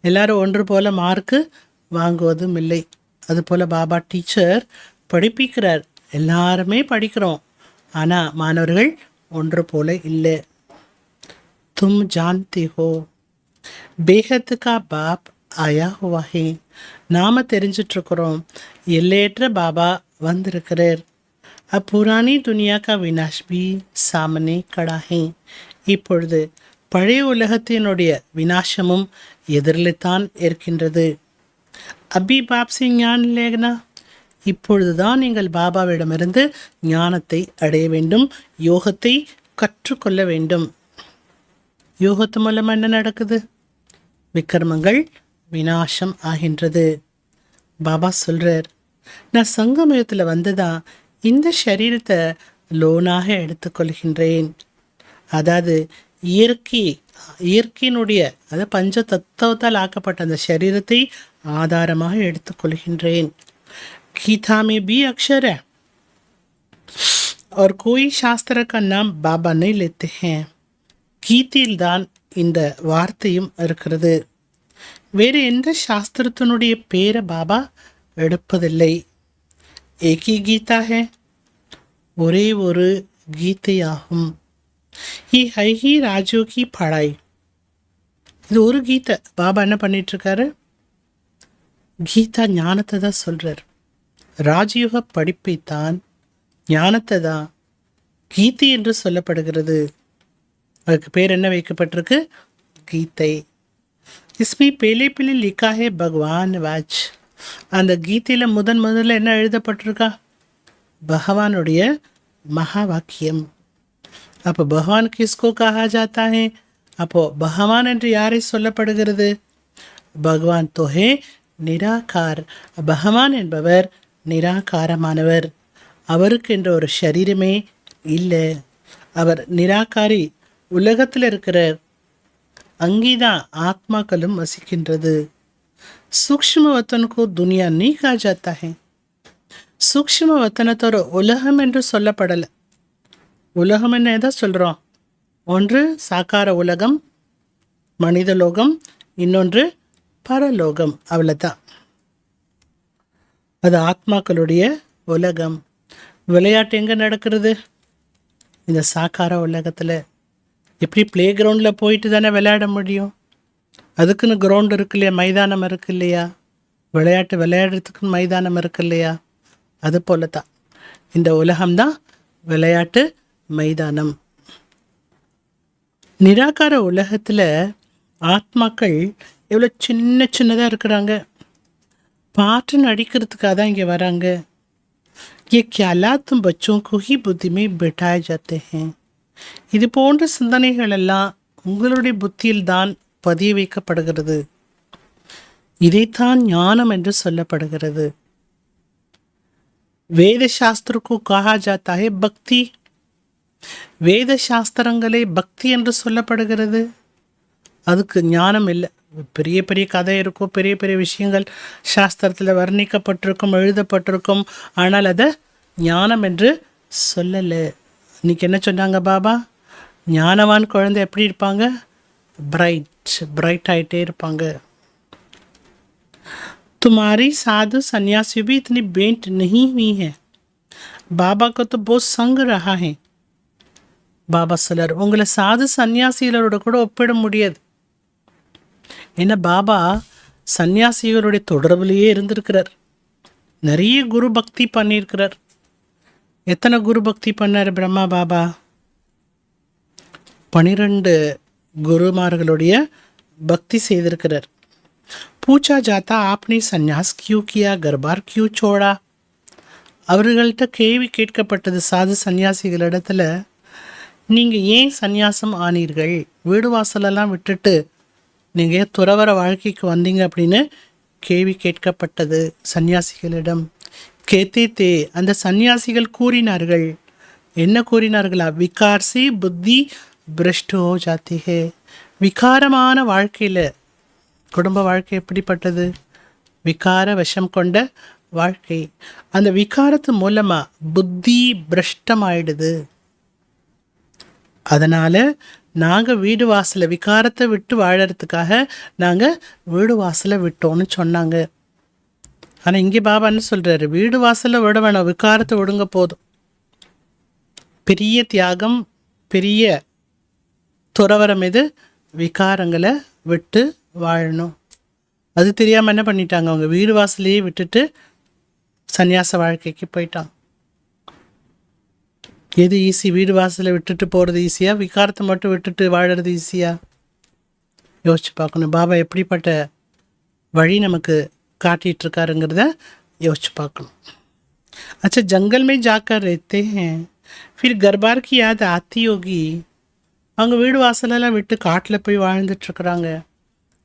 எல்லாரும் ஒன்று போல மார்க்கு வாங்குவதும் இல்லை. அதுபோல் பாபா டீச்சர் படிப்பிக்கிறார், எல்லாருமே படிக்கிறோம். ஆனால் மாணவர்கள் ஒன்று போல இல்லை. தும் ஜான்தி ஹோ பேஹத் கா பாப் ஆயா ஹுவா ஹே. நாம் தெரிஞ்சிட்ருக்கிறோம், எல்லையற்ற பாபா வந்திருக்கிறார். புராணி துனியா கா வினாஷ் பி சாமனே கடா ஹே. இப்பொழுது பழைய உலகத்தினுடைய வினாசமும் எதிரில்தான் இருக்கின்றது. அபி பாப் சி ஞான் லேகனா. இப்பொழுதுதான் நீங்கள் பாபாவிடமிருந்து ஞானத்தை அடைய வேண்டும், யோகத்தை கற்றுக்கொள்ள வேண்டும். யோகத்து மூலம் என்ன நடக்குது? விக்ரமங்கள் வினாசம் ஆகின்றது. பாபா சொல்கிறார், நான் சங்கமயத்தில் வந்துதான் இந்த சரீரத்தை லோனாக எடுத்துக்கொள்கின்றேன். அதாவது இயற்கையினுடைய அதாவது பஞ்ச தத்துவத்தால் ஆக்கப்பட்ட அந்த சரீரத்தை ஆதாரமாக எடுத்துக்கொள்கின்றேன். गीता में भी अक्षर है और कोई शास्त्र का नाम बाबा नहीं लेते हैं. கீதையில் தான் இந்த வார்த்தையும் இருக்கிறது. வேறு எந்த சாஸ்திரத்தினுடைய பேரை பாபா எடுப்பதில்லை. ஏகி கீதா ஹே, ஒரே ஒரு கீதையாகும். ஹைஹி ராஜோ கி படாய், இது ஒரு கீதை. பாபா என்ன பண்ணிட்டு இருக்காரு? கீதா ஞானத்தை தான் சொல்றார். ராஜயோக படிப்பைத்தான், ஞானத்தை தான் கீதை என்று சொல்லப்படுகிறது. அதுக்கு பேர் என்ன வைக்கப்பட்டிருக்கு? கீதை. இஸ்மி பேலே பேலே லிக்கா ஹே பகவான் வாச். அந்த கீதையில் முதல்ல என்ன எழுதப்பட்டிருக்கா? பகவானுடைய மகா வாக்கியம். அப்போ பகவான் கிஸ்கோ கஹா ஜாத்தா ஹே? அப்போ பகவான் என்று யாரை சொல்லப்படுகிறது? பகவான் தோஹே நிராகார். பகவான் என்பவர் நிராகாரமானவர். அவருக்கு என்ற ஒரு சரீரமே இல்லை. அவர் நிராகாரி. உலகத்தில் இருக்கிற அங்கேதான் ஆத்மாக்களும் வசிக்கின்றது. சூக்ஷ்ம வத்தனுக்கு துனியா நீ கா ஜாத்தா ஹே. சூக்ஷ்ம வத்தனத்தோட உலகம் என்று சொல்லப்படலை. உலகம் என்ன எதை சொல்கிறோம்? ஒன்று சாக்கார உலகம், மனித லோகம், இன்னொன்று பரலோகம். அவ்வளோதான். அது ஆத்மாக்களுடைய உலகம். விளையாட்டு எங்கே நடக்கிறது? இந்த சாக்கார உலகத்தில். எப்படி பிளே கிரவுண்டில் போயிட்டு தானே விளையாட முடியும்? அதுக்குன்னு கிரவுண்ட் இருக்கு இல்லையா, மைதானம் இருக்கு இல்லையா? விளையாடுறதுக்குன்னு மைதானம் இருக்கு இல்லையா? அது போல தான் இந்த உலகம்தான் விளையாட்டு மைதானம். நிராகார உலகத்தில் ஆத்மாக்கள் எவ்வளோ சின்னதாக இருக்கிறாங்க. பாட்டுன்னு அடிக்கிறதுக்காக தான் இங்கே வராங்க. ये ख्यालात बच्चों को ही बुद्धि में बिठाए जाते हैं. இது போன்ற சிந்தனைகள் எல்லாம் உங்களுடைய புத்தியில் தான் பதிய வைக்கப்படுகிறது. இதைத்தான் ஞானம் என்று சொல்லப்படுகிறது. வேத சாஸ்திரக்கு கஹா ஜாத்தா ஹே பக்தி. வேத சாஸ்திரங்களே பக்தி என்று சொல்லப்படுகிறது. அதுக்கு ஞானம் இல்லை. பெரிய பெரிய கதை இருக்கும், பெரிய பெரிய விஷயங்கள் சாஸ்திரத்தில் வர்ணிக்கப்பட்டிருக்கும், எழுதப்பட்டிருக்கும். ஆனால் அதை ஞானம் என்று சொல்லலை. இன்னைக்கு என்ன சொன்னாங்க பாபா? ஞானவான் குழந்தை எப்படி இருப்பாங்க? பிரைட் ஆகிட்டே இருப்பாங்க. तुम्हारी साधु सन्यासी भी इतनी बेंट नहीं हुई है. बाबा को तो बहुत संग रहा है. பாபா சொல்லார், உங்களை சாது சன்னியாசிகளோட கூட ஒப்பிட முடியாது. ஏன்னா பாபா சன்னியாசிகளுடைய தொடர்புலேயே இருந்திருக்கிறார். நிறைய குரு பக்தி பண்ணியிருக்கிறார். எத்தனை குரு பக்தி பண்ணார் பிரம்மா பாபா? 12 குருமார்களுடைய பக்தி செய்திருக்கிறார். பூச்சா ஜாத்தா ஆப்னி சந்நியாஸ் கியூ கியா, கர்பார் கியூ சோடா. அவர்கள்ட்ட கேள்வி கேட்கப்பட்டது சாது சன்னியாசிகளிடத்துல, நீங்கள் ஏன் சந்நியாசம் ஆனீர்கள்? வீடு வாசலெல்லாம் விட்டுட்டு நீங்கள் ஏன் துறவர வாழ்க்கைக்கு வந்தீங்க அப்படின்னு கேள்வி கேட்கப்பட்டது சன்னியாசிகளிடம். கேத்தே அந்த சன்னியாசிகள் கூறினார்கள். என்ன கூறினார்களா? விகார்சி புத்தி பிரஷ்டு ஹோ ஜாத்தி ஹே. விகாரமான வாழ்க்கையில், குடும்ப வாழ்க்கை எப்படிப்பட்டது? விகார விஷம் கொண்ட வாழ்க்கை. அந்த விகாரத்து மூலமாக புத்தி பிரஷ்டமாயிடுது. அதனால் நாங்கள் வீடு வாசலை விகாரத்தை விட்டு வாழறதுக்காக நாங்கள் வீடு வாசலை விட்டோன்னு சொன்னாங்க. ஆனால் இங்கே பாபா என்ன சொல்கிறாரு? வீடு வாசலை விட வேணாம், விகாரத்தை விடுங்க போதும். பெரிய தியாகம், பெரிய துறவரம் இது. விகாரங்களை விட்டு வாழணும். அது தெரியாமல் என்ன பண்ணிட்டாங்க? அவங்க வீடு வாசலையே விட்டுட்டு சந்நியாச வாழ்க்கைக்கு போயிட்டாங்க. எது ஈஸி? வீடு வாசலை விட்டுட்டு போகிறது ஈஸியா, விகாரத்தை மட்டும் விட்டுட்டு வாழறது ஈஸியா? யோசிச்சு பார்க்கணும். பாபா எப்படிப்பட்ட வழி நமக்கு காட்டிகிட்ருக்காருங்கிறத யோசிச்சு பார்க்கணும். अच्छा जंगल में जाकर रहते हैं, फिर घर बार की याद आती होगी. அவங்க வீடு வாசலெல்லாம் விட்டு காட்டில் போய் வாழ்ந்துட்டுருக்குறாங்க.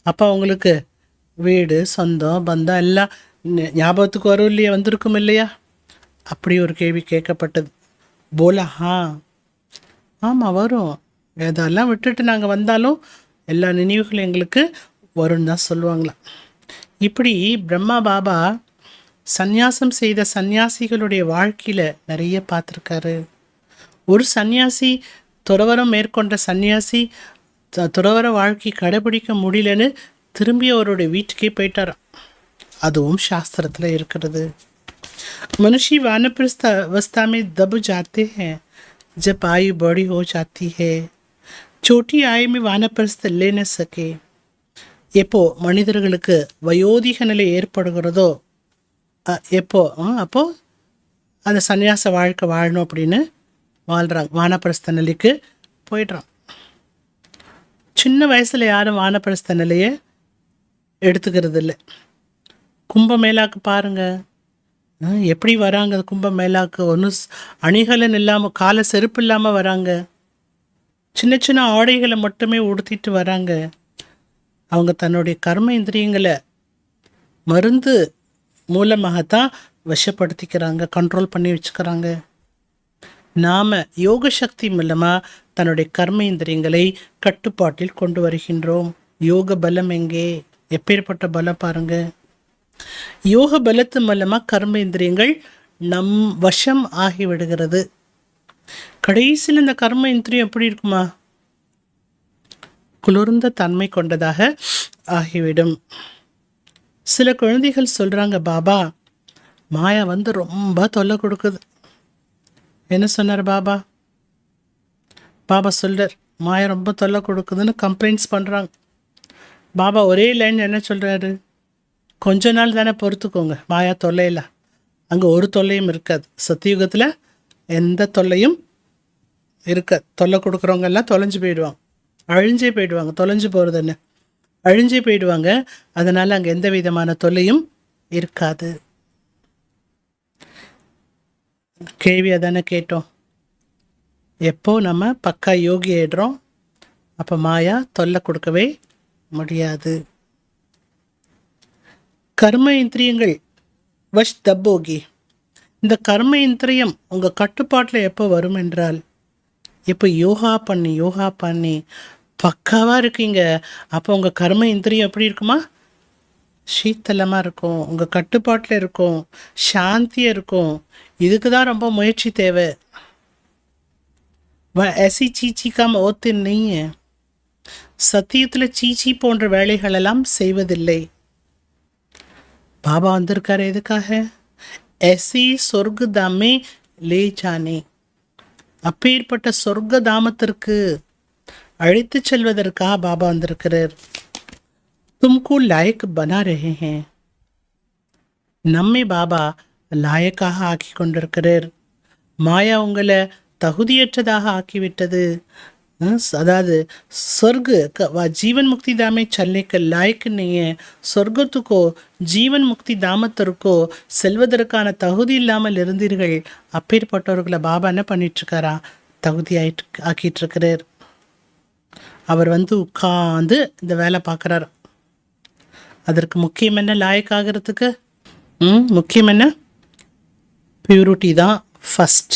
அப்போ அவங்களுக்கு வீடு, சொந்தம், பந்தம் எல்லாம் ஞாபகத்துக்கு வரும் இல்லையா? வந்திருக்கும் இல்லையா? அப்படி ஒரு கேள்வி கேட்கப்பட்டது. போலா ஆமாம் வரும். எதெல்லாம் விட்டுட்டு நாங்கள் வந்தாலும் எல்லா நினைவுகளும் எங்களுக்கு வரும்னு தான் சொல்லுவாங்களாம். இப்படி பிரம்மா பாபா சந்நியாசம் செய்த சந்நியாசிகளுடைய வாழ்க்கையில் நிறைய பார்த்துருக்காரு. ஒரு சந்நியாசி, துறவரம் மேற்கொண்ட சந்நியாசி துறவர வாழ்க்கை கடைபிடிக்க முடியலன்னு திரும்பி அவருடைய வீட்டுக்கே போயிட்டாராம். அதுவும் சாஸ்திரத்தில் இருக்கிறது. मनुष्य वानप्रस्थ अवस्था में दब जाते हैं जब आयु बड़ी हो जाती है. छोटी आयु में वानप्रस्थ ले न सके. எப்போ மனிதர்களுக்கு வயோதிக நிலை ஏற்படுகிறதோ எப்போ அப்போ அந்த சன்னியாச வாழ்க்கை வாழணும் அப்படின்னு வாழ்கிறாங்க. வானப்பிரஸ்த நிலைக்கு போயிடுறான். சின்ன வயசில் யாரும் வானப்பிரஸ்த நிலையை எடுத்துக்கிறது இல்லை. கும்பமேளாக்கு பாருங்கள் எப்படி வராங்க. கும்பமேளாக்கு ஒன்றும் அணிகலன் இல்லாமல், காலை செருப்பு இல்லாமல் வராங்க. சின்ன சின்ன ஆடைகளை மட்டுமே உடுத்திட்டு வராங்க. அவங்க தன்னுடைய கர்ம இந்திரியங்களை மருந்து மூலமாகத்தான் வசப்படுத்திக்கிறாங்க, கண்ட்ரோல் பண்ணி வச்சுக்கிறாங்க. நாம் யோக சக்தி மூலமாக தன்னுடைய கர்ம இந்திரியங்களை கட்டுப்பாட்டில் கொண்டு வருகின்றோம். யோக பலம் எங்கே? எப்பேற்பட்ட பலம் பாருங்க. யோக பலத்து மூலமாக கர்ம இந்திரியங்கள் நம் வசம் ஆகிவிடுகிறது. கடைசியில் இந்த கர்ம இந்திரியம் எப்படி இருக்குமா? குளிர்ந்த தன்மை கொண்டதாக ஆகிவிடும். சில குழந்தைகள் சொல்கிறாங்க, பாபா மாயா ரொம்ப தொல்லை கொடுக்குது. என்ன சொன்னார் பாபா? பாபா சொல்கிறார், மாயா ரொம்ப தொல்லை கொடுக்குதுன்னு கம்ப்ளைண்ட்ஸ் பண்ணுறாங்க. பாபா ஒரே லைன் என்ன சொல்கிறாரு? கொஞ்ச நாள் தானே பொறுத்துக்கோங்க, மாயா தொல்லையில் அங்கே ஒரு தொல்லையும் இருக்காது. சத்தியுகத்தில் எந்த தொல்லையும் இருக்காது. தொல்லை கொடுக்குறவங்க எல்லாம் தொலைஞ்சு போயிடுவாங்க, அழிஞ்சே போயிடுவாங்க. தொலைஞ்சு போகிறது என்ன, அழிஞ்சே போயிடுவாங்க. அதனால் அங்கே எந்த விதமான தொல்லையும் இருக்காது. கேள்வியாக தானே கேட்டோம். எப்போ நம்ம பக்கா யோகி ஆயிடுறோம், அப்போ மாயா தொல்லை கொடுக்கவே முடியாது. கர்ம இந்திரியங்கள் வஷ் தப்போகி. இந்த கர்ம இந்திரியம் உங்கள் கட்டுப்பாட்டில் எப்போ வரும் என்றால், இப்போ யோகா பண்ணி பக்காவாக இருக்கீங்க. அப்போ உங்கள் கர்ம இந்திரியம் எப்படி இருக்குமா? சீத்தலமாக இருக்கும், உங்கள் கட்டுப்பாட்டில் இருக்கும், சாந்தியாக இருக்கும். இதுக்கு தான் ரொம்ப முயற்சி தேவை. ऐसी चीची का मौत नहीं है. சத்தியத்தில் சீச்சி போன்ற வேலைகளெல்லாம் செய்வதில்லை. பாபா வந்திருக்காரு எதுக்காக? ऐसी சொர்க்க தாமே லே ஜானே. அப்பேற்பட்ட சொர்க்க தாமத்திற்கு அழைத்து செல்வதற்காக பாபா வந்திருக்கிறார். तुमको लायक बना रहे हैं. நம்மை பாபா லாயக்காக ஆக்கி கொண்டிருக்கிறார். மாயா உங்களை தகுதியற்றதாக ஆக்கிவிட்டது. அதாவது स्वर्ग जीवन मुक्ति धामे चलने के लायक नहीं है. சொர்க்கத்துக்கோ ஜீவன் முக்தி தாமத்திற்கோ செல்வதற்கான தகுதி இல்லாமல் இருந்தீர்கள். அப்பேற்பட்டவர்களை பாபா என்ன பண்ணிட்டுருக்காரா? தகுதி ஆக்கிட்டு இருக்கிறார். அவர் உட்கார்ந்து இந்த வேலை பார்க்குறார். அதற்கு முக்கியம் என்ன? லாயக்காகிறதுக்கு முக்கியம் என்ன? प्योरिटी தான் फर्स्ट.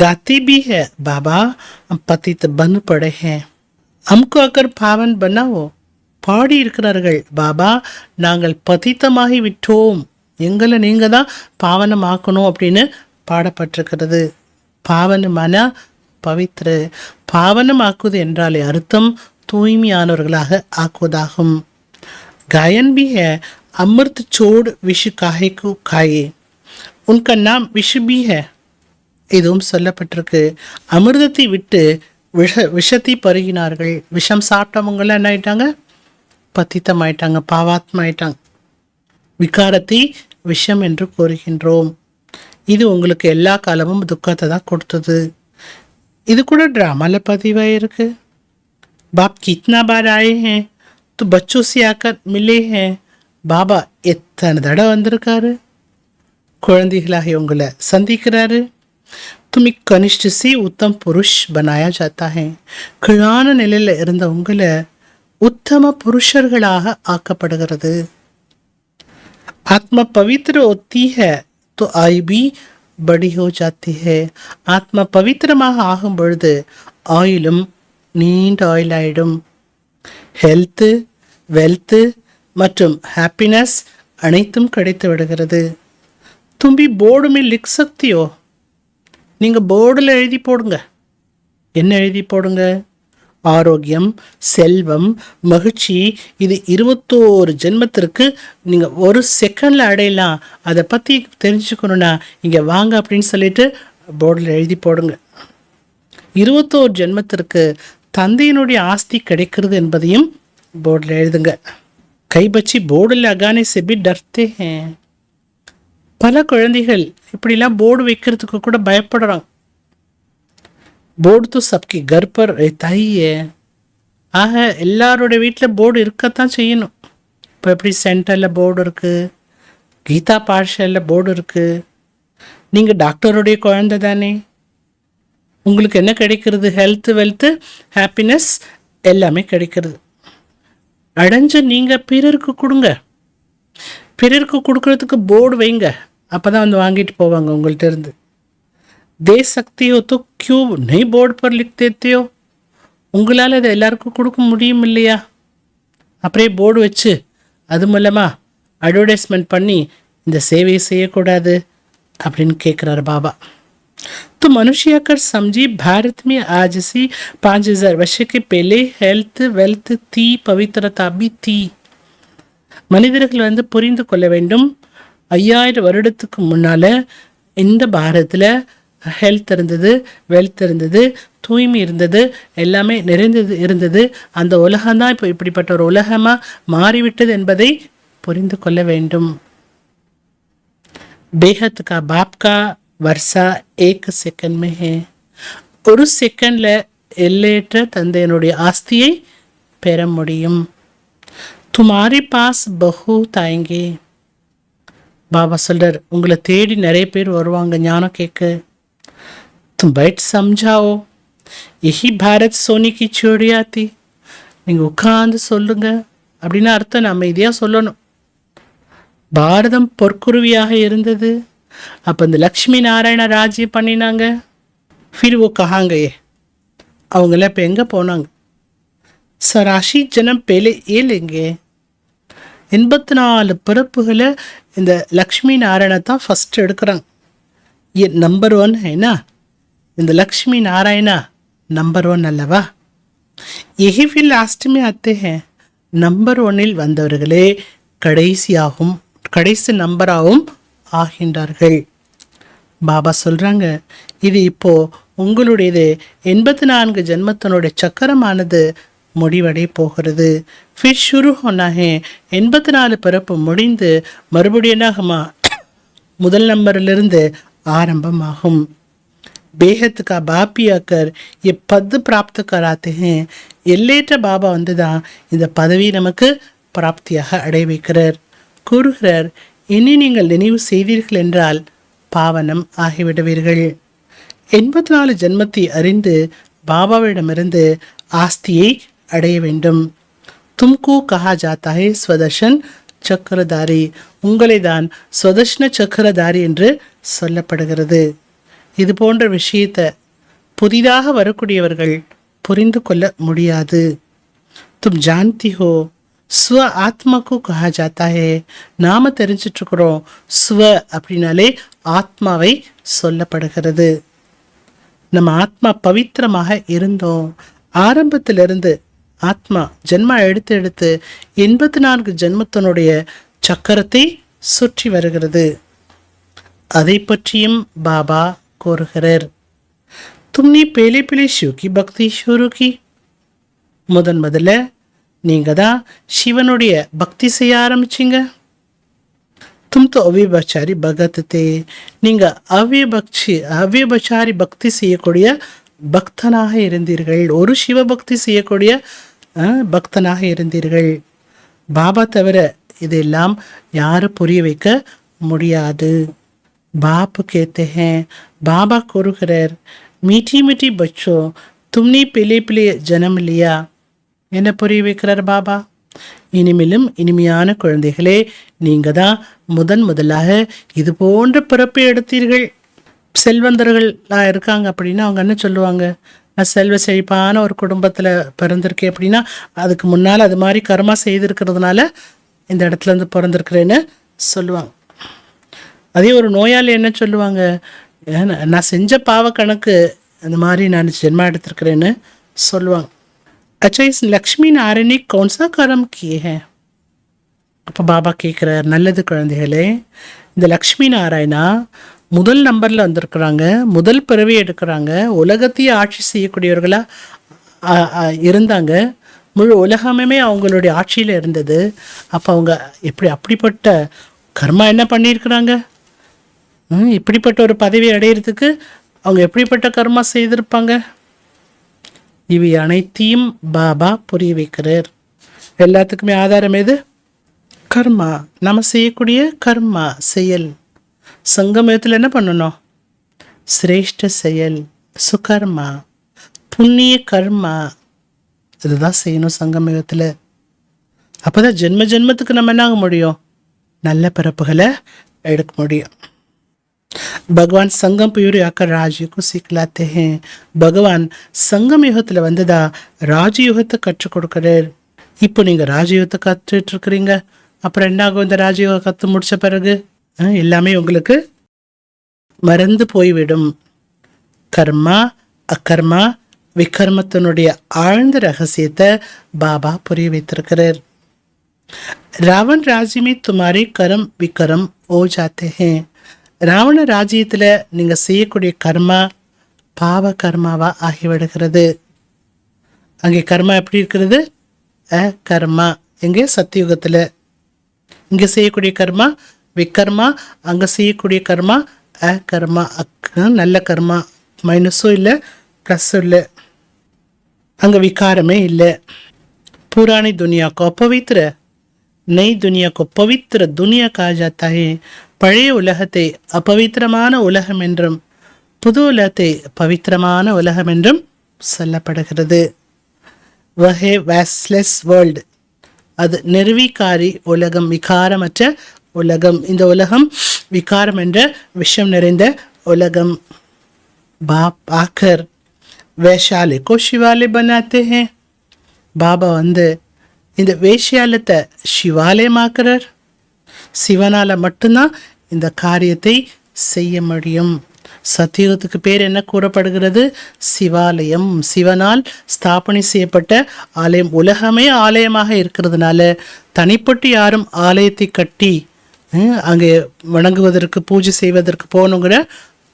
गाती भी है बाबा हम पतित बन पड़े हैं, हमको अगर पावन बनाओ. பாடி இருக்கிறார்கள், பாபா நாங்கள் பதித்தமாகி விட்டோம், எங்களை நீங்கள் தான் பாவனமாக்கணும் அப்படின்னு பாடப்பட்டிருக்கிறது. பாவனமான பவித்ர. பாவனமாக்குவது என்றாலே அர்த்தம் தூய்மையானவர்களாக ஆக்குவதாகும். गायन भी है अमृत छोड़ विष काहे को खाए, उनका नाम विष भी है. இதுவும் சொல்லப்பட்டிருக்கு. அமிர்தத்தை விட்டு விஷத்தை பருகினார்கள். விஷம் சாப்பிட்டவங்களாம் என்ன ஆயிட்டாங்க? பத்தித்தம் ஆயிட்டாங்க, பாவாத்மா ஆயிட்டாங்க. விகாரத்தை விஷம் என்று கூறுகின்றோம். இது உங்களுக்கு எல்லா காலமும் துக்கத்தை தான் கொடுத்தது. இது கூட ட்ராமாவில் பதிவாயிருக்கு. பாப் கித்னா பார் ஆயே ஹே तो बच्चों से आकर मिले हैं. பாபா எத்தனை தடவை வந்திருக்காரு, குழந்தைகளாக உங்களை சந்திக்கிறாரு. तुम एक कनिष्ठ से उत्तम पुरुष बनाया जाता है. கீழான நிலையில் இருந்த உங்களை உத்தம புருஷர்களாக ஆக்கப்படுகிறது. आत्मा पवित्र होती है तो आयु भी बड़ी हो जाती है. ஆத்மா பவித்திரமாக ஆகும் பொழுது ஆயுளும் நீண்ட ஆயுளாயிடும். ஹெல்த்து, வெல்த்து மற்றும் ஹாப்பினஸ் அனைத்தும் கிடைத்து விடுகிறது. தும்பி போர்டுமே லிக் சக்தியோ, நீங்கள் போர்டில் எழுதி போடுங்க. என்ன எழுதி போடுங்க? ஆரோக்கியம், செல்வம், மகிழ்ச்சி, இது 21 ஜென்மத்திற்கு நீங்கள் ஒரு செகண்டில் அடையலாம். அதை பற்றி தெரிஞ்சுக்கணுன்னா இங்கே வாங்க அப்படின்னு சொல்லிட்டு போர்டில் எழுதி போடுங்க. 21 ஜென்மத்திற்கு தந்தையினுடைய ஆஸ்தி கிடைக்கிறது என்பதையும் போர்டில் எழுதுங்க. கை பச்சி போர்டு லகானே से भी डरते हैं. பல குழந்தைகள் இப்படிலாம் போர்டு வைக்கிறதுக்கு கூட பயப்படுறாங்க. போர்டு तो सबके घर पर रहता ही है. ஆக எல்லாரோட வீட்டில் போர்டு இருக்கத்தான் செய்யணும். இப்போ எப்படி சென்டரில் போர்டு இருக்குது, கீதா பாடசாலையில் போர்டு இருக்குது. நீங்கள் டாக்டருடைய குழந்தை தானே, உங்களுக்கு என்ன கிடைக்கிறது? ஹெல்த்து, வெல்த்து, ஹாப்பினஸ் எல்லாமே கிடைக்கிறது. அடைஞ்ச நீங்கள் பிறருக்கு கொடுங்க. பிறருக்கு கொடுக்கறதுக்கு போர்டு வைங்க. அப்போ தான் வந்து வாங்கிட்டு போவாங்க உங்கள்கிட்ட இருந்து. दे सकते हो तो क्यों नहीं बोर्ड पर लिख देते हो. உங்களால் இதை எல்லாருக்கும் கொடுக்க முடியும் இல்லையா? அப்படியே போர்டு வச்சு அது மூலமாக அட்வர்டைஸ்மெண்ட் பண்ணி இந்த சேவையை செய்யக்கூடாது அப்படின்னு கேட்குறாரு பாபா. तो मनुष्य कर समझी भारत में आज से 5000 वर्ष के पहले हेल्थ वेल्थ थी, पवित्रता भी थी. மனிதர்கள் வந்து புரிந்து கொள்ள வேண்டும், 5000 வருடத்துக்கு முன்னால் இந்த பாரதத்தில் ஹெல்த் இருந்தது, வெல்த் இருந்தது, தூய்மை இருந்தது, எல்லாமே நிறைந்தது இருந்தது. அந்த உலகம்தான் இப்போ இப்படிப்பட்ட ஒரு உலகமாக மாறிவிட்டது என்பதை புரிந்து கொள்ள வேண்டும். बेहद का बाप का वर्षा 1 सेकंड में है. ஒரு செகண்டில் எல்லையற்ற தந்தையனுடைய ஆஸ்தியை பெற முடியும். துமாரி பாஸ் பஹூத் ஆயங்கே. பாபா சொல்றார், உங்களை தேடி நிறைய பேர் வருவாங்க ஞானம் கேட்க. தும் பைட் சம்ஜாவோ, यही பாரத் சோனி கி சிடியா थी. நீங்கள் உட்காந்து சொல்லுங்க அப்படின்னு அர்த்தம். நம்ம இதையாக சொல்லணும். பாரதம் பொற்குருவியாக இருந்தது. அப்போ இந்த லக்ஷ்மி நாராயண ராஜ்யம் பண்ணினாங்க. ஃபிர் वो कहांगे, அவங்களாம் இப்போ எங்கே போனாங்க? சராஷி ஜனம் பேலே ஏ लेंगे. 84 பிறப்புகளை இந்த லக்ஷ்மி நாராயண தான் ஃபஸ்ட்டு எடுக்கிறாங்க. ये நம்பர் 1 है ना. இந்த லக்ஷ்மி நாராயணா நம்பர் 1 அல்லவா? यही फिर लास्ट में आते हैं. நம்பர் 1 வந்தவர்களே கடைசி நம்பராகவும் ஆகின்றார்கள். பாபா சொல்கிறாங்க, இது இப்போது உங்களுடையது 84 ஜென்மத்தினுடைய சக்கரமானது முடிவடை போகிறது. ஃபிர் ஷுரு ஹோனா ஹே. 84 பிறப்பு முடிந்து மறுபடியும் என்னாகுமா? முதல் நம்பரிலிருந்து ஆரம்பமாகும். बेहद का बाप ही आकर ये पद प्राप्त कराते हैं. எல்லையற்ற பாபா வந்து தான் இந்த பதவி நமக்கு பிராப்தியாக அடைய வைக்கிறார். கூறுகிறார், இனி நீங்கள் நினைவு செய்தீர்கள் என்றால் பாவனம் ஆகிவிடுவீர்கள். 84 ஜென்மத்தை அறிந்து பாபாவிடமிருந்து ஆஸ்தியை அடைய வேண்டும். தும்கு கஹா ஜாத்தா ஹே ஸ்வதர்ஷன் சக்கரதாரி. உங்களை தான் ஸ்வதர்ஷன சக்கரதாரி என்று சொல்லப்படுகிறது. இது போன்ற விஷயத்தை புதிதாக வரக்கூடியவர்கள் புரிந்து கொள்ள முடியாது. தும் ஜான்தி ஹோ ஸ்வ ஆத்மாக்கு கஹா ஜாத்தா ஹே. நாம தெரிஞ்சிட்ருக்கிறோம், ஸ்வ அப்படின்னாலே ஆத்மாவை சொல்லப்படுகிறது. நம்ம ஆத்மா பவித்திரமாக இருந்தோம். ஆரம்பத்திலிருந்து ஆத்மா ஜென்மா எடுத்து 84 ஜென்மத்தினுடைய சக்கரத்தை சுற்றி வருகிறது. அதை பற்றியும் பாபா கூறுகிறார். தும்னி பேலே பேலே சிவகி பக்தி ஷுருகி. முதல்ல நீங்கள் தான் சிவனுடைய பக்தி செய்ய ஆரம்பிச்சிங்க. தும் தோ அவ்வியபச்சாரி பகத் தே. நீங்கள் அவ்வியபச்சாரி பக்தி செய்யக்கூடிய பக்தனாக இருந்தீர்கள். ஒரு சிவபக்தி செய்யக்கூடிய பக்தனாக இருந்தீர்கள். பாபா தவிர இதெல்லாம் யாரும் புரிய வைக்க முடியாது. बाप कहते हैं, बाबा கூறுகிறார், மீठी மீठी बच्चों तुमने पहले पहले जन्म लिया. என்ன புரிய வைக்கிறார் பாபா? இனிமேலும் இனிமையான குழந்தைகளே, நீங்கள் தான் முதலாக இது போன்ற பிறப்பை எடுத்தீர்கள். செல்வந்தர்களாக இருக்காங்க அப்படின்னா அவங்க என்ன சொல்லுவாங்க? நான் செல்வ செழிப்பான ஒரு குடும்பத்தில் பிறந்திருக்கேன் அப்படின்னா அதுக்கு முன்னால் அது மாதிரி கர்மா செய்திருக்கிறதுனால இந்த இடத்துல இருந்து பிறந்திருக்கிறேன்னு சொல்லுவாங்க. அதே ஒரு நோயாளி என்ன சொல்லுவாங்க? நான் செஞ்ச பாவ கணக்கு அந்த மாதிரி நான் ஜென்மா எடுத்திருக்கிறேன்னு சொல்லுவாங்க. अच्छा इस लक्ष्मी नारायण ने कौन सा कर्म किए हैं? அப்போ பாபா கேட்குறார், நல்லது குழந்தைகளே, இந்த லக்ஷ்மி நாராயணா முதல் நம்பரில் வந்திருக்கிறாங்க, முதல் பிறவி எடுக்கிறாங்க, உலகத்தையே ஆட்சி செய்யக்கூடியவர்களாக இருந்தாங்க, முழு உலகமே அவங்களுடைய ஆட்சியில் இருந்தது. அப்போ அவங்க அப்படிப்பட்ட கர்மா என்ன பண்ணியிருக்கிறாங்க? இப்படிப்பட்ட ஒரு பதவி அடையிறதுக்கு அவங்க எப்படிப்பட்ட கர்மா செய்திருப்பாங்க? இவை அனைத்தையும் பாபா புரிய வைக்கிறார். எல்லாத்துக்குமே ஆதாரம் எது? கர்மா. நம்ம செய்யக்கூடிய கர்மா செயல். சங்கமயத்தில் என்ன பண்ணணும்? சிரேஷ்ட செயல், சுகர்மா, புண்ணிய கர்மா, இதுதான் செய்யணும் சங்கமயத்தில். அப்போதான் ஜென்ம ஜென்மத்துக்கு நம்ம என்ன ஆக முடியும்? நல்ல பிறப்புகளை எடுக்க முடியும். பகவான் சங்கம் பியூரி ஆக்க ராஜயுகம் சிக்கலாத்தே ஹே. பகவான் சங்கம் யுகத்தில் வந்ததா ராஜயுகத்தை கற்றுக் கொடுக்கிறார். இப்போ நீங்கள் ராஜயுகத்தை கற்றுட்டு இருக்கிறீங்க. அப்புறம் என்ன ஆகும்? இந்த ராஜயோகம் கற்று முடிச்ச பிறகு எல்லாமே உங்களுக்கு மறந்து போய்விடும். கர்மா அக்கர்மா விகர்மத்தினுடைய ஆழ்ந்த ரகசியத்தை பாபா புரிய வைத்திருக்கிறார். ராவன் ராஜ்யமே துமாரி கரம் விகரம் ஓ ஜாத்தே ஹே. ராவண ராஜ்யத்தில் நீங்கள் செய்யக்கூடிய கர்மா பாவ கர்மாவா ஆகிவிடுகிறது. அங்கே கர்மா எப்படி இருக்கிறது? கர்மா. எங்கே? சத்தியுகத்தில். இங்கே செய்யக்கூடிய கர்மா விக்கர்மா, அங்கே செய்யக்கூடிய கர்மா கர்மா. நல்ல கர்மா, மைனஸும் இல்லை ப்ளஸ்ஸும் இல்லை, அங்கே விகாரமே இல்லை. पुरानी दुनिया को अपवित्र, नई दुनिया को पवित्र दुनिया कहा जाता है. பழைய உலகத்தை அபவித்திரமான உலகம் என்றும் புது உலகத்தை பவித்திரமான உலகம் என்றும் சொல்லப்படுகிறது. வஹே வேஸ்லெஸ் வேர்ல்டு, அது நிர்வீகாரி உலகம், விகாரமற்ற உலகம். இந்த உலகம் விகாரம் என்ற விஷம் நிறைந்த உலகம். பாப் ஆக்கர் வேஷாலை கோ சிவாலय बनाते हैं. பாபா வந்து இந்த வேஷியாலத்தை சிவாலயமாக்குறார். சிவனால் மட்டும்தான் இந்த காரியத்தை செய்ய முடியும். சத்தியுகத்துக்கு பேர் என்ன கூறப்படுகிறது? சிவாலயம். சிவனால் ஸ்தாபனை செய்யப்பட்ட ஆலயம். உலகமே ஆலயமாக இருக்கிறதுனால தனிப்பட்டு யாரும் ஆலயத்தை கட்டி அங்கே வணங்குவதற்கு பூஜை செய்வதற்கு போகணுங்கிற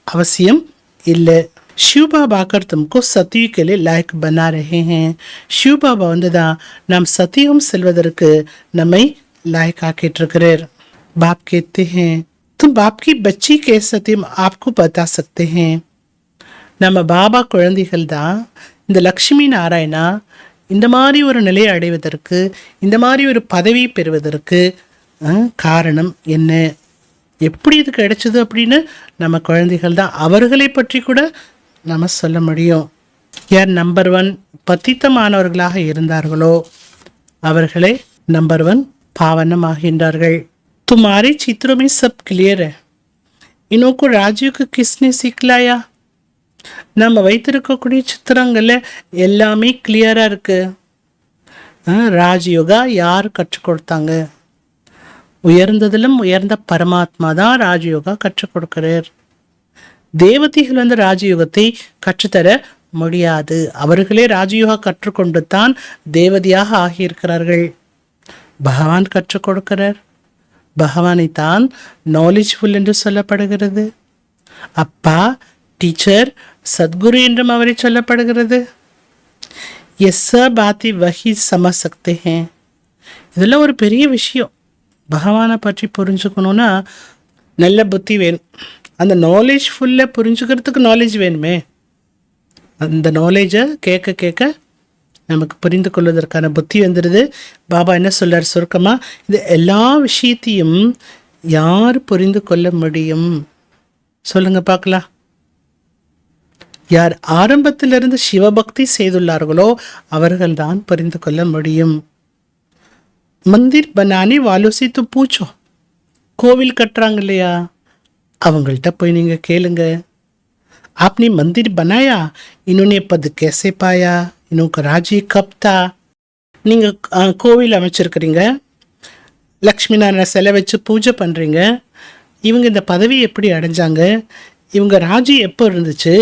அவசியம் இல்லை. शिव बाबा आकर तुमको सतयुग के लिए लायक बना रहे हैं. शिव बाबा வந்து தான் நாம் சத்தியம் செல்வதற்கு நம்மை लायक ஆக்கிட்டு இருக்கிறார். बाप कहते हैं तुम बाप की बच्ची के सत्यम आपको बता सकते हैं. நம்ம பாபா குழந்தைகள் தான். இந்த லக்ஷ்மி நாராயணா இந்த மாதிரி ஒரு நிலையை அடைவதற்கு, இந்த மாதிரி ஒரு பதவி பெறுவதற்கு காரணம் என்ன, எப்படி இது கிடைச்சது அப்படின்னு நம்ம குழந்தைகள் தான். அவர்களை பற்றி கூட நம்ம சொல்ல முடியும். யார் நம்பர் 1 பத்தித்தமானவர்களாக இருந்தார்களோ அவர்களே நம்பர் 1 பாவனமாகின்றார்கள். तुम्हारे चित्रों में सब क्लियर है. इनको राजयोग किसने सिखलाया? நம்ம வைத்திருக்கக்கூடிய சித்திரங்களில் எல்லாமே கிளியராக இருக்கு. ராஜயோகா யார் கற்றுக் கொடுத்தாங்க? உயர்ந்ததிலும் உயர்ந்த பரமாத்மா தான் ராஜயோகா கற்றுக் கொடுக்கிறார். தேவதைகள் வந்து ராஜயோகத்தை கற்றுத்தர முடியாது. அவர்களே ராஜயோகா கற்றுக்கொண்டு தான் தேவதையாக ஆகியிருக்கிறார்கள். பகவான் கற்றுக் கொடுக்கிறார். பகவானை தான் நாலேஜ்ஃபுல் என்று சொல்லப்படுகிறது. அப்பா டீச்சர் சத்குரு என்றும் அவரை சொல்லப்படுகிறது. எஸ் பாத்தி வஹி சம சக்தே ஹே. இதெல்லாம் ஒரு பெரிய விஷயம். பகவானை பற்றி புரிஞ்சுக்கணுன்னா நல்ல புத்தி வேணும். அந்த நாலேஜ் ஃபுல்லாக புரிஞ்சுக்கிறதுக்கு நாலேஜ் வேணுமே. அந்த நாலேஜை கேட்க கேட்க நமக்கு புரிந்து கொள்வதற்கான புத்தி வந்துடுது. பாபா என்ன சொல்கிறார் சுருக்கமாக? இது எல்லா விஷயத்தையும் யார் புரிந்து கொள்ள முடியும் சொல்லுங்க பார்க்கலாம். யார் ஆரம்பத்திலிருந்து சிவபக்தி செய்துள்ளார்களோ அவர்கள்தான் புரிந்து கொள்ள முடியும். மந்திர் பனானி வாலோசி து பூச்சோ. கோவில் கட்டுறாங்க இல்லையா, அவங்கள்ட்ட போய் நீங்கள் கேளுங்க. आपने मंदिर बनाया, इन्होंने पद कैसे पाया, इनका राज्य कब था? நீங்கள் கோவில் அமைச்சிருக்கிறீங்க, லக்ஷ்மி நாராயண சிலை வச்சு பூஜை பண்ணுறீங்க. இவங்க இந்த பதவி எப்படி அடைஞ்சாங்க? இவங்க ராஜ்யம் எப்போ இருந்துச்சு?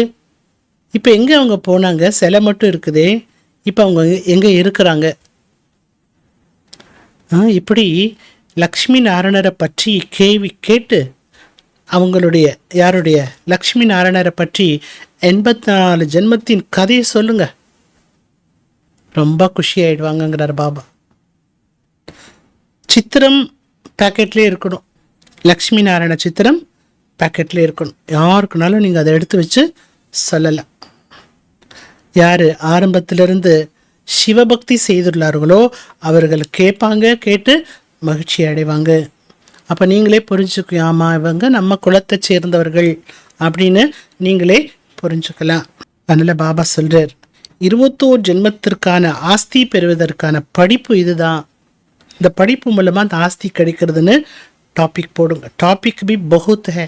இப்போ எங்கே அவங்க போனாங்க? சிலை மட்டும் இருக்குதே, இப்போ அவங்க எங்கே இருக்கிறாங்க? இப்படி லக்ஷ்மி நாராயணரை பற்றி கேள்வி கேட்டு அவங்களுடைய யாருடைய லக்ஷ்மி நாராயணரை பற்றி 84 ஜென்மத்தின் கதையை சொல்லுங்க, ரொம்ப குஷி ஆயிடுவாங்கங்கிறார் பாபா. சித்திரம் பேக்கெட்லேயே இருக்கணும், லக்ஷ்மி நாராயண சித்திரம் பேக்கெட்லேயே இருக்கணும். யாருக்குனாலும் நீங்கள் அதை எடுத்து வச்சு சொல்லலாம். யார் ஆரம்பத்திலிருந்து சிவபக்தி செய்துள்ளார்களோ அவர்கள் கேட்பாங்க, கேட்டு மகிழ்ச்சி அடைவாங்க. அப்போ நீங்களே புரிஞ்சுக்கலாம், ஆமாம் இவங்க நம்ம குலத்தை சேர்ந்தவர்கள் அப்படின்னு நீங்களே புரிஞ்சுக்கலாம். அதனால் பாபா சொல்கிறார், 21 ஜென்மத்திற்கான ஆஸ்தி பெறுவதற்கான படிப்பு இதுதான். இந்த படிப்பு மூலமாக அந்த ஆஸ்தி கிடைக்கிறதுன்னு டாபிக் போடுங்க. டாபிக் பி பகுத் ஹே,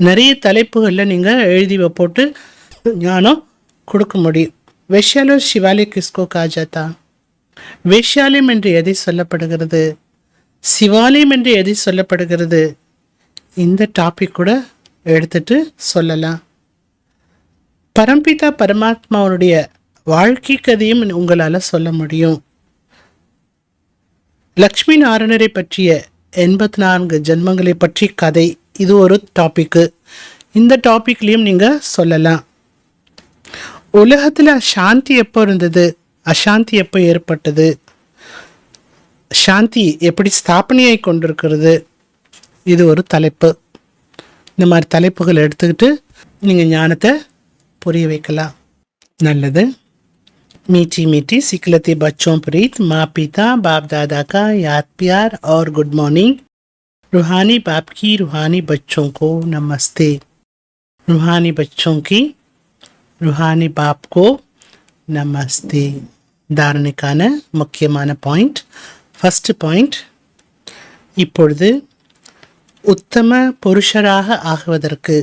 நிறைய தலைப்புகளில் நீங்கள் எழுதி போட்டு ஞானம் கொடுக்க முடியும். வேஷ்யாலோ சிவாலய கிஸ்கோ காஜாத்தா, வேஷ்யாலயம் என்று எதை சொல்லப்படுகிறது, சிவாலயம் என்று எதை சொல்லப்படுகிறது, இந்த டாபிக் கூட எடுத்துட்டு சொல்லலாம். பரம்பிதா பரமாத்மாவுடைய வாழ்க்கை கதையும் உங்களால் சொல்ல முடியும். லக்ஷ்மி நாராயணரை பற்றிய 84 ஜென்மங்களை பற்றி கதை, இது ஒரு டாபிக்கு. இந்த டாபிக்லேயும் நீங்கள் சொல்லலாம். உலகத்தில் சாந்தி எப்போ இருந்தது, அசாந்தி எப்போ ஏற்பட்டது, சாந்தி எப்படி ஸ்தாபனையாகி கொண்டிருக்கிறது, இது ஒரு தலைப்பு. இந்த மாதிரி தலைப்புகள் எடுத்துக்கிட்டு நீங்கள் ஞானத்தை புரிய வைக்கலாம். நல்லது. मीठी मीठी सिखलते बच्चों प्रीत माँ पिता बाप दादा का याद प्यार और गुड मॉर्निंग. रूहानी बाप की रूहानी बच्चों को नमस्ते. रूहानी बच्चों की रूहानी बाप को நமஸ்தே. தாரணைக்கான முக்கியமான பாயிண்ட். ஃபர்ஸ்ட் பாயிண்ட், இப்பொழுது உத்தம புருஷராக ஆகுவதற்கு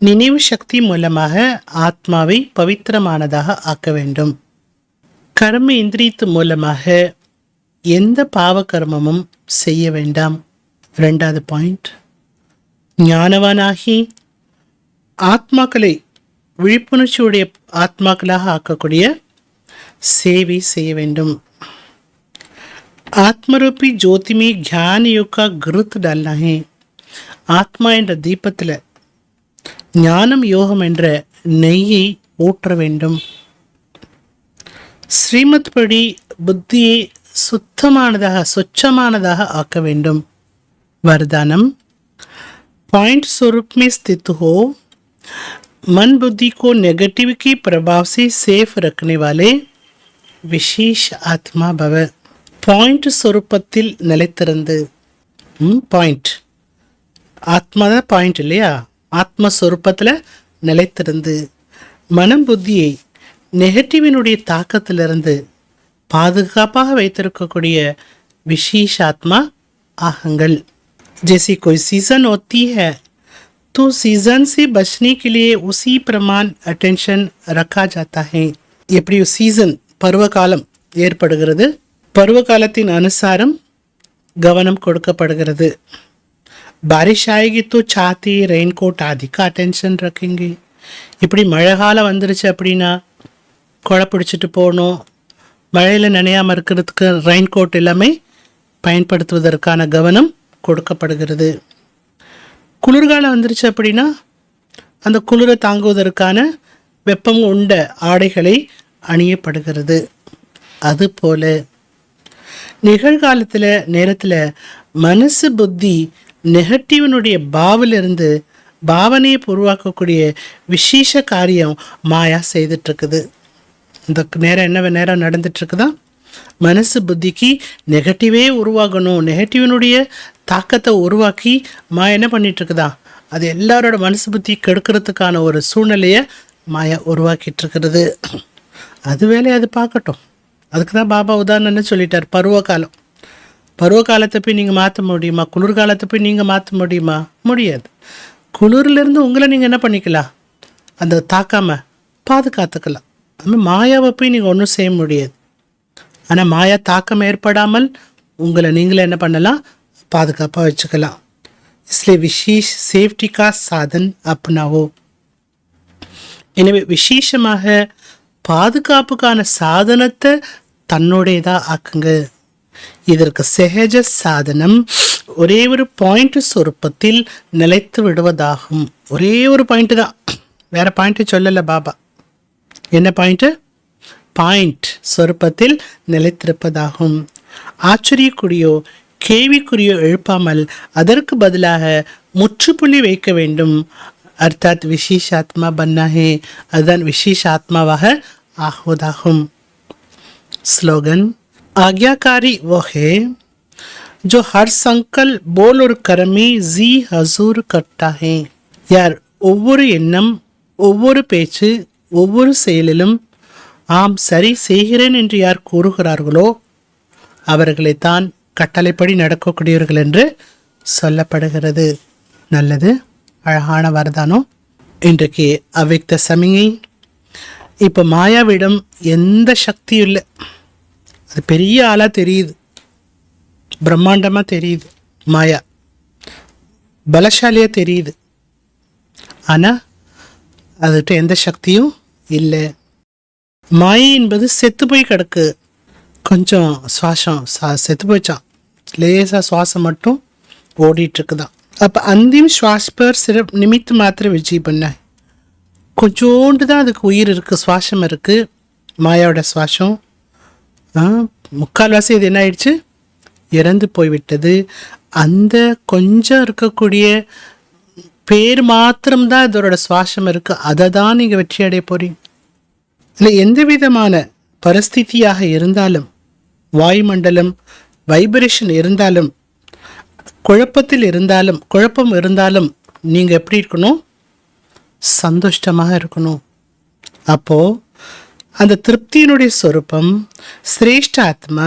நினைவு சக்தி மூலமாக ஆத்மாவை பவித்திரமானதாக ஆக்க வேண்டும். கர்ம இந்திரியத்து மூலமாக எந்த பாவ கர்மமும் செய்ய வேண்டாம். ரெண்டாவது பாயிண்ட், ஞானவானாகி ஆத்மாக்களை விழிப்புணர்ச்சியுடைய ஆத்மாக்களாக ஆக்கக்கூடிய சேவை செய்ய வேண்டும். ஆத்மரூபி ஜோதிமே ज्ञान योग का गुरुत डालना है. ஆத்மா என்ற தீபத்தில் ஞானம் யோகம் என்ற நெய்யை ஊற்ற வேண்டும். ஸ்ரீமத் படி புத்தியை சுத்தமானதாக स्वच्छமானதாக ஆக்க வேண்டும். वरदानम, पॉइंट स्वरूप में स्थित हो, मन बुद्धि को नेगेटिव की प्रभाव से सेफ रखने वाले विशेष आत्मा भव. பாயிண்ட் சொரூபத்தில் நிலைத்திருந்து, பாயிண்ட் ஆத்மா தான் பாயிண்ட் இல்லையா, ஆத்மஸ்வரூபத்தில் நிலைத்திருந்து மனம் புத்தியை நெகட்டிவினுடைய தாக்கத்திலிருந்து பாதுகாப்பாக வைத்திருக்கக்கூடிய विशेष आत्मा ஆகுங்கள். जैसे कोई सीजन होती है तो सीजन से बचने के लिए उसी प्रमाण अटेंशन रखा जाता है. எப்படி சீசன் பருவகாலம் ஏற்படுகிறது, பருவகாலத்தின் அனுசாரம் கவனம் கொடுக்கப்படுகிறது. बारिश आएगी तो छाती ரெயின்கோட் आदि का अटेंशन रखेंगे. இப்படி மழை காலம் வந்துருச்சு அப்படின்னா குடை பிடிச்சிட்டு போகணும், மழையில் நனையாமல் இருக்கிறதுக்கு ரெயின்கோட் எல்லாமே பயன்படுத்துவதற்கான கவனம் கொடுக்கப்படுகிறது. குளிர்காலம் வந்துருச்சு அப்படின்னா அந்த குளிரை தாங்குவதற்கான வெப்பம் உண்ட ஆடைகளை அணியப்படுகிறது. அதுபோல நிகழ்காலத்தில் நேரத்தில் மனசு புத்தி நெகட்டிவனுடைய பாவிலிருந்து பாவனையை உருவாக்கக்கூடிய விசேஷ காரியம் மாயா செய்துட்ருக்குது. இந்த நேரம் என்ன நேரம் நடந்துட்டுருக்குதா, மனசு புத்திக்கு நெகட்டிவே உருவாகணும், நெகட்டிவனுடைய தாக்கத்தை உருவாக்கி மாயா என்ன பண்ணிகிட்ருக்குதா, அது எல்லாரோட மனசு புத்தி கெடுக்கிறதுக்கான ஒரு சூழ்நிலையை மாயா உருவாக்கிட்டு இருக்கிறது. அது வேலையை அது பார்க்கட்டும். அதுக்கு தான் பாபா உதாரணம் என்ன சொல்லிட்டார், பருவகாலம். பருவகாலத்தை போய் நீங்கள் மாற்ற முடியுமா, குளிர்காலத்தை போய் நீங்கள் மாற்ற முடியுமா, முடியாது. குளிர்லேருந்து உங்களை நீங்கள் என்ன பண்ணிக்கலாம், அந்த தாக்காமல் பாதுகாத்துக்கலாம். அதுமாதிரி மாயாவை போய் நீங்கள் ஒன்றும் செய்ய முடியாது. ஆனால் மாயா தாக்கம் ஏற்படாமல் உங்களை நீங்களே என்ன பண்ணலாம், பாதுகாப்பாக வச்சுக்கலாம். इसलिए विशेष सेफ्टी का साधन अपनाओ. எனவே விசேஷமாக பாதுகாப்புக்கான சாதனத்தை தன்னுடையதா ஆக்குங்க. இதற்கு சகஜ சாதனம் ஒரே ஒரு பாயிண்ட் சொருப்பத்தில் நிலைத்து விடுவதாகும். ஒரே ஒரு பாயிண்ட் தான், வேற பாயிண்ட் சொல்லல பாபா. என்ன பாயிண்ட்? பாயிண்ட் சொருப்பத்தில் நிலைத்திருப்பதாகும். ஆச்சரியக்குறியோ கேள்விக்குறியோ எழுப்பாமல் அதற்கு பதிலாக முற்றுப்புள்ளி வைக்க வேண்டும். அர்த்தாத் விசேஷாத்மா பன்னாஹே, அதுதான் விசேஷ ஆத்மாவாக ஆகுவதாகும். ஸ்லோகன்: आज्ञाकारी वो है जो हर संकल्प बोल और कर्म में जी हजूर करता है. யார் ஒவ்வொரு எண்ணம், ஒவ்வொரு பேச்சு, ஒவ்வொரு செயலிலும் ஆம் சரி செய்கிறேன் என்று யார் கூறுகிறார்களோ அவர்களைத்தான் கட்டளைப்படி நடக்கக்கூடியவர்கள் என்று சொல்லப்படுகிறது. நல்லது, அழகான வரதானம். இன்றைக்கு அவ்வியக்த சமிகை. இப்போ மாயாவிடம் எந்த சக்தியும் இல்லை. அது பெரிய ஆளாக தெரியுது, பிரம்மாண்டமாக தெரியுது. மாயா பலசாலியாக தெரியுது. ஆனால் அதுகிட்ட எந்த சக்தியும் இல்லை. மாயை என்பது செத்து போய் கிடக்கு. கொஞ்சம் சுவாசம் செத்து போயிச்சான், லேசாக சுவாசம் மட்டும் ஓடிட்டுருக்குதான். அப்போ அந்திம் சுவாஸ் பர் சிறப் நிமித்து மாத்திர விஜய் பண்ண கொஞ்சோண்டு தான் அதுக்கு உயிர் இருக்குது, சுவாசம் இருக்குது. மாயாவோட சுவாசம் முக்கால்வாசி இது என்ன ஆயிடுச்சு, இறந்து போய்விட்டது. அந்த கொஞ்சம் இருக்கக்கூடிய பேர் மாத்திரம்தான் இதோட சுவாசம் இருக்குது. அதை தான் நீங்கள் வெற்றி அடைய போகிறீங்க. இல்லை, எந்த விதமான பரிஸ்திதியாக இருந்தாலும், வாயுமண்டலம் வைப்ரேஷன் இருந்தாலும், குழப்பத்தில் இருந்தாலும், குழப்பம் இருந்தாலும் நீங்கள் எப்படி இருக்கணும்? சந்தோஷமாக இருக்கணும். அப்போது அந்த திருப்தியினுடைய சொரூபம் சிரேஷ்ட ஆத்மா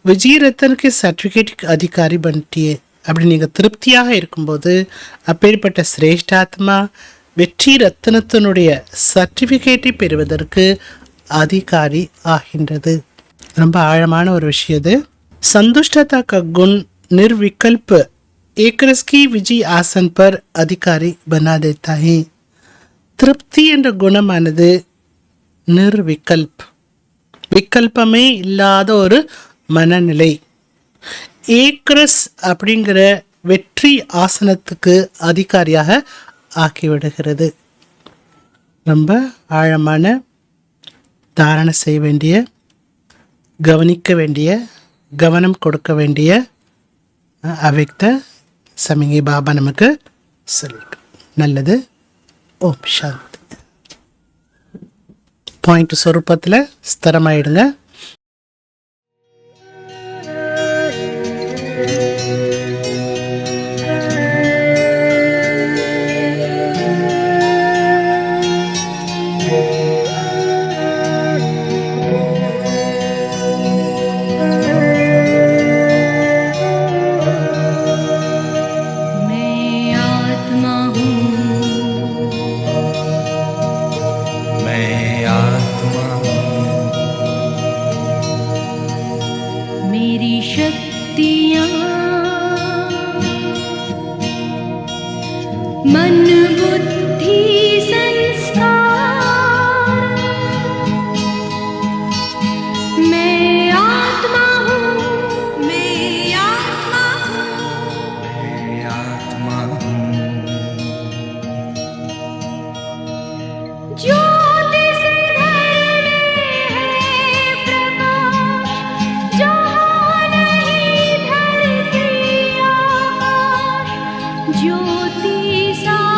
விஜய ரத்தனுக்கு சர்டிஃபிகேட் அதிகாரி பண்ணிட்டியே. அப்படி நீங்கள் திருப்தியாக இருக்கும்போது அப்பேற்பட்ட சிரேஷ்ட ஆத்மா வெற்றி ரத்தனத்தினுடைய சர்டிஃபிகேட்டை பெறுவதற்கு அதிகாரி ஆகின்றது. ரொம்ப ஆழமான ஒரு விஷயம் இது. संतुष्टता का गुण निर्विकल्प एक रस की विजय आसन पर अधिकारी बना देता है. திருப்தி என்ற குணமானது நிர்விகல்ப், விகல்பமே இல்லாத ஒரு மனநிலை. ஏக்ரஸ் அப்படிங்கிற வெற்றி ஆசனத்துக்கு அதிகாரியாக ஆக்கிவிடுகிறது. ரொம்ப ஆழமான தாரணை செய்ய வேண்டிய, கவனிக்க வேண்டிய, கவனம் கொடுக்க வேண்டிய அவ்வியக்த சமிகை பாபா நமக்கு சொல்லிருக்கு. நல்லது. ஓம் சாந்தி. பாயிண்ட் சொரூபத்தில் ஸ்திரமாயிடுங்க. ज्योति सा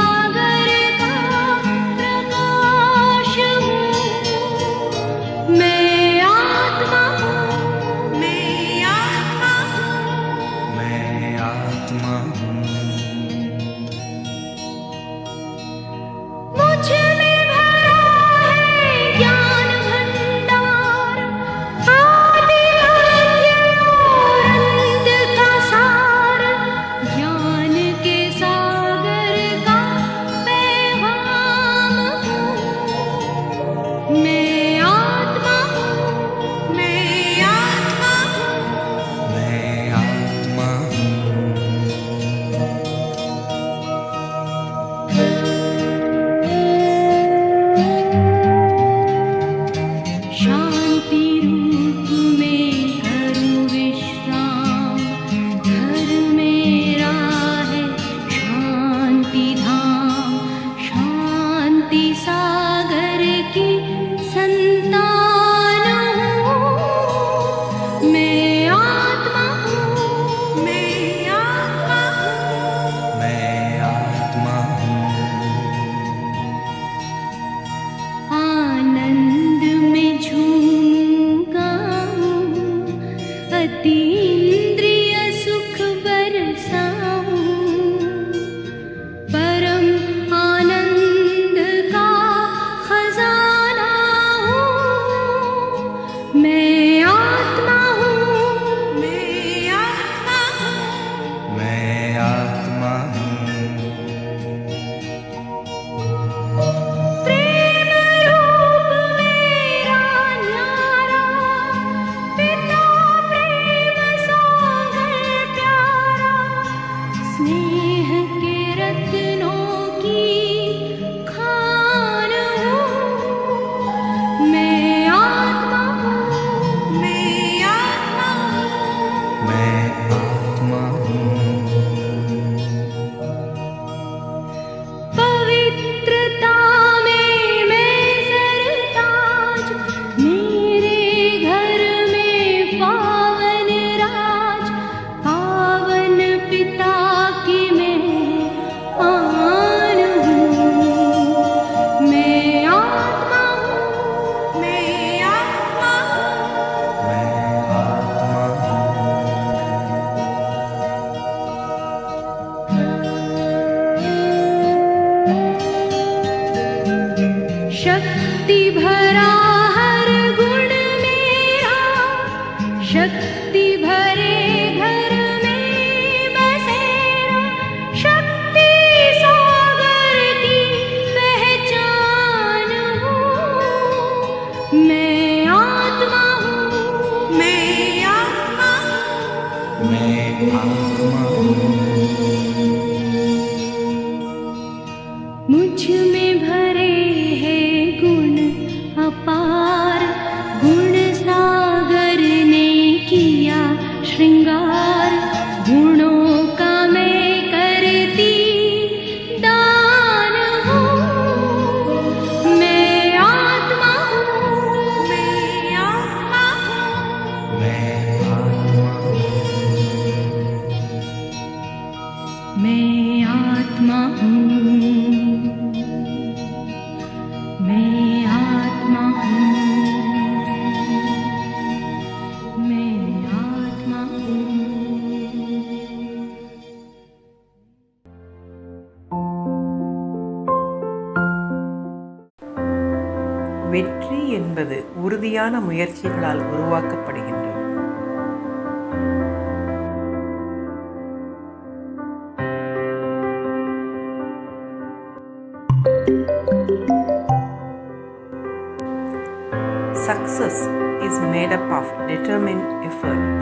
मैं आत्मा हूँ। मुझ में भरे हैं गुण अपार, गुण सागर ने किया श्रृंगार, गुणों का मैं करती दान हूँ। मैं आत्मा हूँ, मैं आत्मा हूँ, मैं आत्मा हूँ। मैं आत्मा हूँ, मैं आत्मा हूँ, मैं आत्मा हूँ। வெற்றி என்பது உறுதியான முயற்சிகளால் உருவாக்கப்படுகின்றது. Success is made up of determined effort.